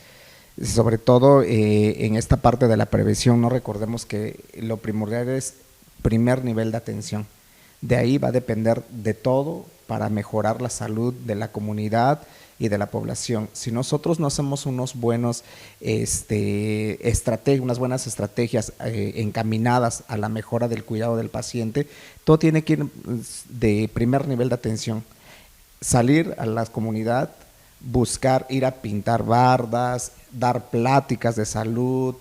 Sobre todo en esta parte de la prevención, no recordemos que lo primordial es primer nivel de atención. De ahí va a depender de todo para mejorar la salud de la comunidad y de la población. Si nosotros no hacemos unas buenas estrategias encaminadas a la mejora del cuidado del paciente, todo tiene que ir de primer nivel de atención. Salir a la comunidad, buscar ir a pintar bardas, dar pláticas de salud,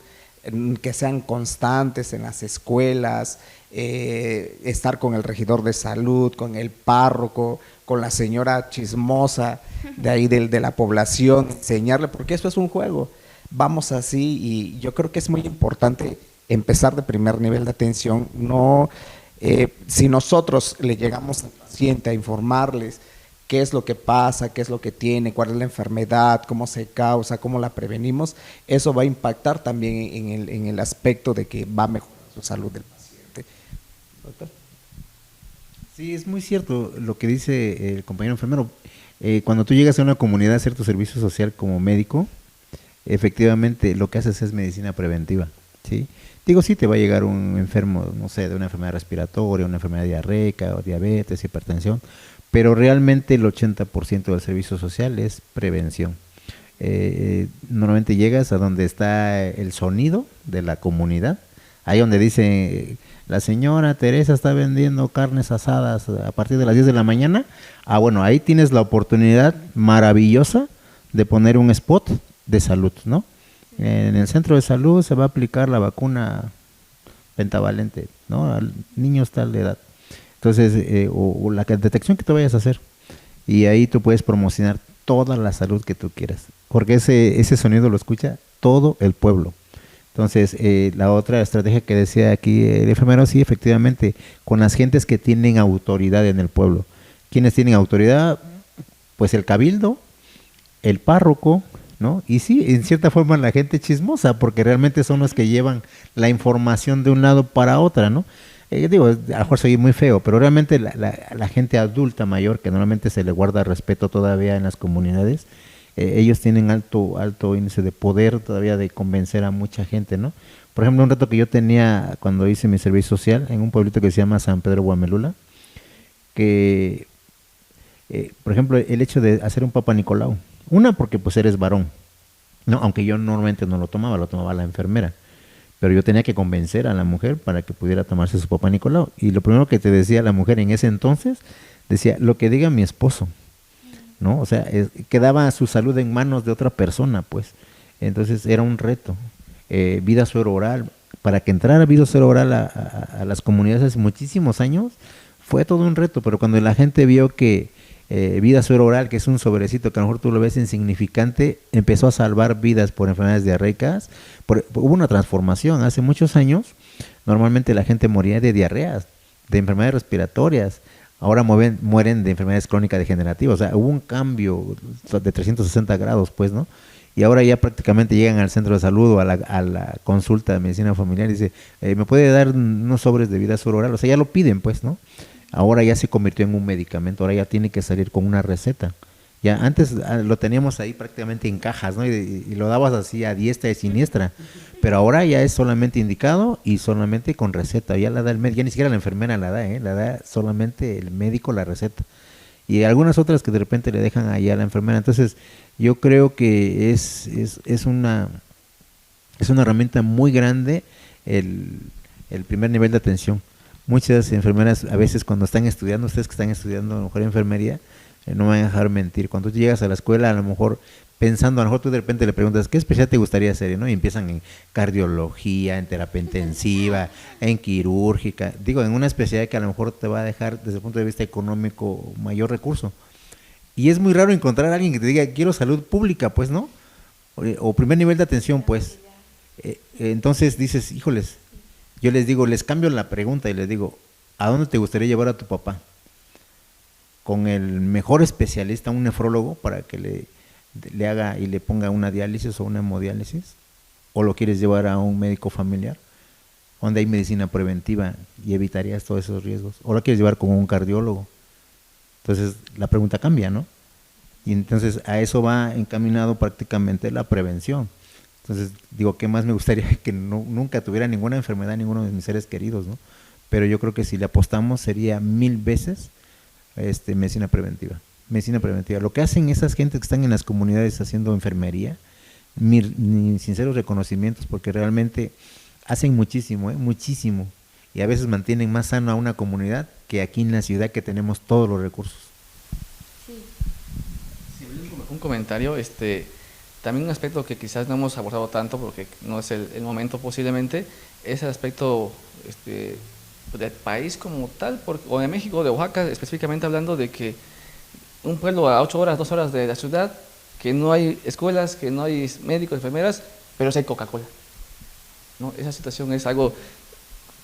que sean constantes en las escuelas, estar con el regidor de salud, con el párroco, con la señora chismosa de ahí de la población, enseñarle, porque eso es un juego. Vamos así y yo creo que es muy importante empezar de primer nivel de atención. No, si nosotros le llegamos al paciente a informarles qué es lo que pasa, qué es lo que tiene, cuál es la enfermedad, cómo se causa, cómo la prevenimos, eso va a impactar también en el aspecto de que va a mejorar su salud del paciente. ¿Doctor? Sí, es muy cierto lo que dice el compañero enfermero. Cuando tú llegas a una comunidad a hacer tu servicio social como médico, efectivamente lo que haces es medicina preventiva, ¿sí? Digo, sí te va a llegar un enfermo, no sé, de una enfermedad respiratoria, una enfermedad diarreica o diabetes, hipertensión, pero realmente el 80% del servicio social es prevención. Normalmente llegas a donde está el sonido de la comunidad, ahí donde dice la señora Teresa está vendiendo carnes asadas a partir de las 10 de la mañana. Bueno, ahí tienes la oportunidad maravillosa de poner un spot de salud, ¿no? En el centro de salud se va a aplicar la vacuna pentavalente, ¿no? Al niños tal de edad. Entonces, o la detección que tú vayas a hacer. Y ahí tú puedes promocionar toda la salud que tú quieras. Porque ese sonido lo escucha todo el pueblo. Entonces, la otra estrategia que decía aquí el enfermero, sí, efectivamente, con las gentes que tienen autoridad en el pueblo. ¿Quiénes tienen autoridad? Pues el cabildo, el párroco, ¿no? Y sí, en cierta forma la gente chismosa, porque realmente son los que llevan la información de un lado para otra, ¿no? digo, a lo mejor soy muy feo, pero realmente la gente adulta mayor, que normalmente se le guarda respeto todavía en las comunidades, ellos tienen alto índice de poder todavía de convencer a mucha gente, ¿no? Por ejemplo, un reto que yo tenía cuando hice mi servicio social en un pueblito que se llama San Pedro Guamelula, que, por ejemplo, el hecho de hacer un Papa Nicolau, una porque pues eres varón, no, aunque yo normalmente no lo tomaba la enfermera, pero yo tenía que convencer a la mujer para que pudiera tomarse su Papa Nicolau. Y lo primero que te decía la mujer en ese entonces, decía, lo que diga mi esposo, ¿no? O sea, quedaba su salud en manos de otra persona, pues. Entonces era un reto. Vida suero oral, para que entrara vida suero oral a las comunidades hace muchísimos años, fue todo un reto, pero cuando la gente vio que vida suero oral, que es un sobrecito que a lo mejor tú lo ves insignificante, empezó a salvar vidas por enfermedades diarreicas, hubo una transformación. Hace muchos años, normalmente la gente moría de diarreas, de enfermedades respiratorias, ahora mueren de enfermedades crónicas degenerativas. O sea, hubo un cambio de 360 grados, pues, ¿no? Y ahora ya prácticamente llegan al centro de salud o a la consulta de medicina familiar y dice, ¿me puede dar unos sobres de vida suero oral? O sea, ya lo piden, pues, ¿no? Ahora ya se convirtió en un medicamento, ahora ya tiene que salir con una receta. Ya antes lo teníamos ahí prácticamente en cajas, ¿no? Y lo dabas así a diestra y siniestra, pero ahora ya es solamente indicado y solamente con receta. Ya la da el médico, ya ni siquiera la enfermera la da solamente el médico la receta. Y algunas otras que de repente le dejan ahí a la enfermera. Entonces, yo creo que es una herramienta muy grande el primer nivel de atención. Muchas enfermeras a veces cuando están estudiando, ustedes que están estudiando a lo mejor enfermería, no me van a dejar mentir, cuando tú llegas a la escuela a lo mejor pensando, a lo mejor tú de repente le preguntas, ¿qué especialidad te gustaría hacer? ¿No? Y empiezan en cardiología, en terapia intensiva, en quirúrgica, digo, en una especialidad que a lo mejor te va a dejar desde el punto de vista económico mayor recurso. Y es muy raro encontrar a alguien que te diga, quiero salud pública, pues, ¿no? O primer nivel de atención, pues. Entonces dices, híjoles, yo les digo, les cambio la pregunta y les digo, ¿a dónde te gustaría llevar a tu papá? ¿Con el mejor especialista, un nefrólogo, para que le haga y le ponga una diálisis o una hemodiálisis? ¿O lo quieres llevar a un médico familiar, donde hay medicina preventiva y evitarías todos esos riesgos? ¿O lo quieres llevar con un cardiólogo? Entonces la pregunta cambia, ¿no? Y entonces a eso va encaminado prácticamente la prevención. Entonces digo, ¿qué más me gustaría? Que nunca tuviera ninguna enfermedad ninguno de mis seres queridos, ¿no? Pero yo creo que si le apostamos sería 1000 veces medicina preventiva. Medicina preventiva. Lo que hacen esas gentes que están en las comunidades haciendo enfermería, mis sinceros reconocimientos, porque realmente hacen muchísimo, muchísimo. Y a veces mantienen más sano a una comunidad que aquí en la ciudad, que tenemos todos los recursos. Sí, un comentario, también un aspecto que quizás no hemos abordado tanto porque no es el momento posiblemente, es el aspecto del país como tal, o de México, de Oaxaca, específicamente hablando de que un pueblo a 8 horas, 2 horas de la ciudad, que no hay escuelas, que no hay médicos, enfermeras, pero sí hay Coca-Cola, ¿no? Esa situación es algo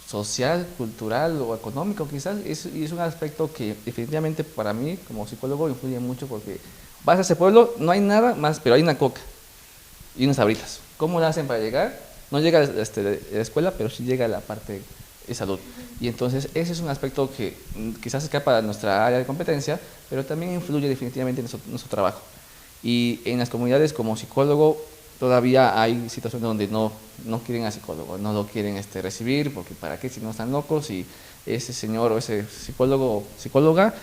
social, cultural o económico quizás, y es un aspecto que definitivamente para mí como psicólogo influye mucho, porque vas a ese pueblo, no hay nada más, pero hay una coca y unas sabritas. ¿Cómo la hacen para llegar? No llega de la escuela, pero sí llega a la parte de salud. Y entonces ese es un aspecto que quizás escapa de nuestra área de competencia, pero también influye definitivamente en nuestro trabajo. Y en las comunidades como psicólogo todavía hay situaciones donde no quieren a psicólogo, no lo quieren recibir, porque para qué si no están locos, y ese señor o ese psicólogo o psicóloga,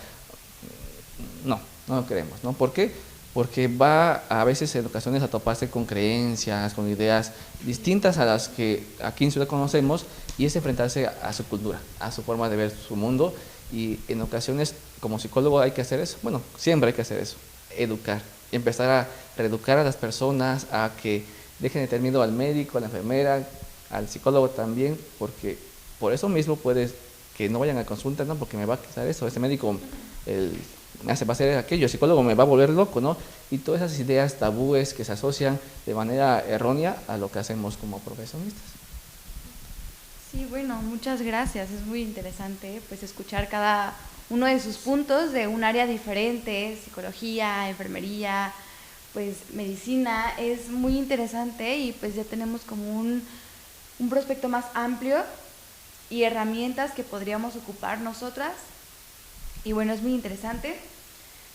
no lo queremos, ¿no? ¿Por qué? Porque va a veces en ocasiones a toparse con creencias, con ideas distintas a las que aquí en Ciudad conocemos, y es enfrentarse a su cultura, a su forma de ver su mundo, y en ocasiones como psicólogo hay que hacer eso, bueno, siempre hay que hacer eso, educar, empezar a reeducar a las personas, a que dejen de tener miedo al médico, a la enfermera, al psicólogo también, porque por eso mismo puedes que no vayan a consulta, ¿no? Porque me va a quitar eso, este médico va a hacer aquello, el psicólogo me va a volver loco, ¿no? Y todas esas ideas tabúes que se asocian de manera errónea a lo que hacemos como profesionistas. Sí, bueno, muchas gracias. Es muy interesante pues escuchar cada uno de sus puntos de un área diferente, psicología, enfermería, pues medicina. Es muy interesante y pues ya tenemos como un prospecto más amplio y herramientas que podríamos ocupar nosotras. Y bueno, es muy interesante.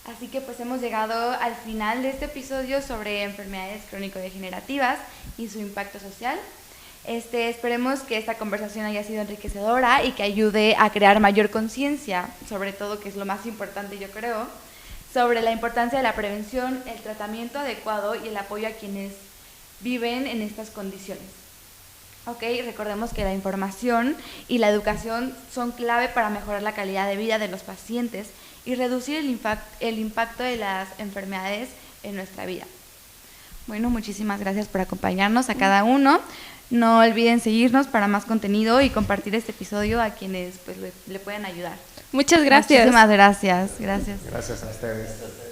Así que pues hemos llegado al final de este episodio sobre enfermedades crónico-degenerativas y su impacto social. Esperemos que esta conversación haya sido enriquecedora y que ayude a crear mayor conciencia, sobre todo, que es lo más importante yo creo, sobre la importancia de la prevención, el tratamiento adecuado y el apoyo a quienes viven en estas condiciones. Ok, recordemos que la información y la educación son clave para mejorar la calidad de vida de los pacientes y reducir el impacto de las enfermedades en nuestra vida. Bueno, muchísimas gracias por acompañarnos a cada uno. No olviden seguirnos para más contenido y compartir este episodio a quienes pues, le puedan ayudar. Muchas gracias. Muchísimas gracias. Gracias. Gracias a ustedes.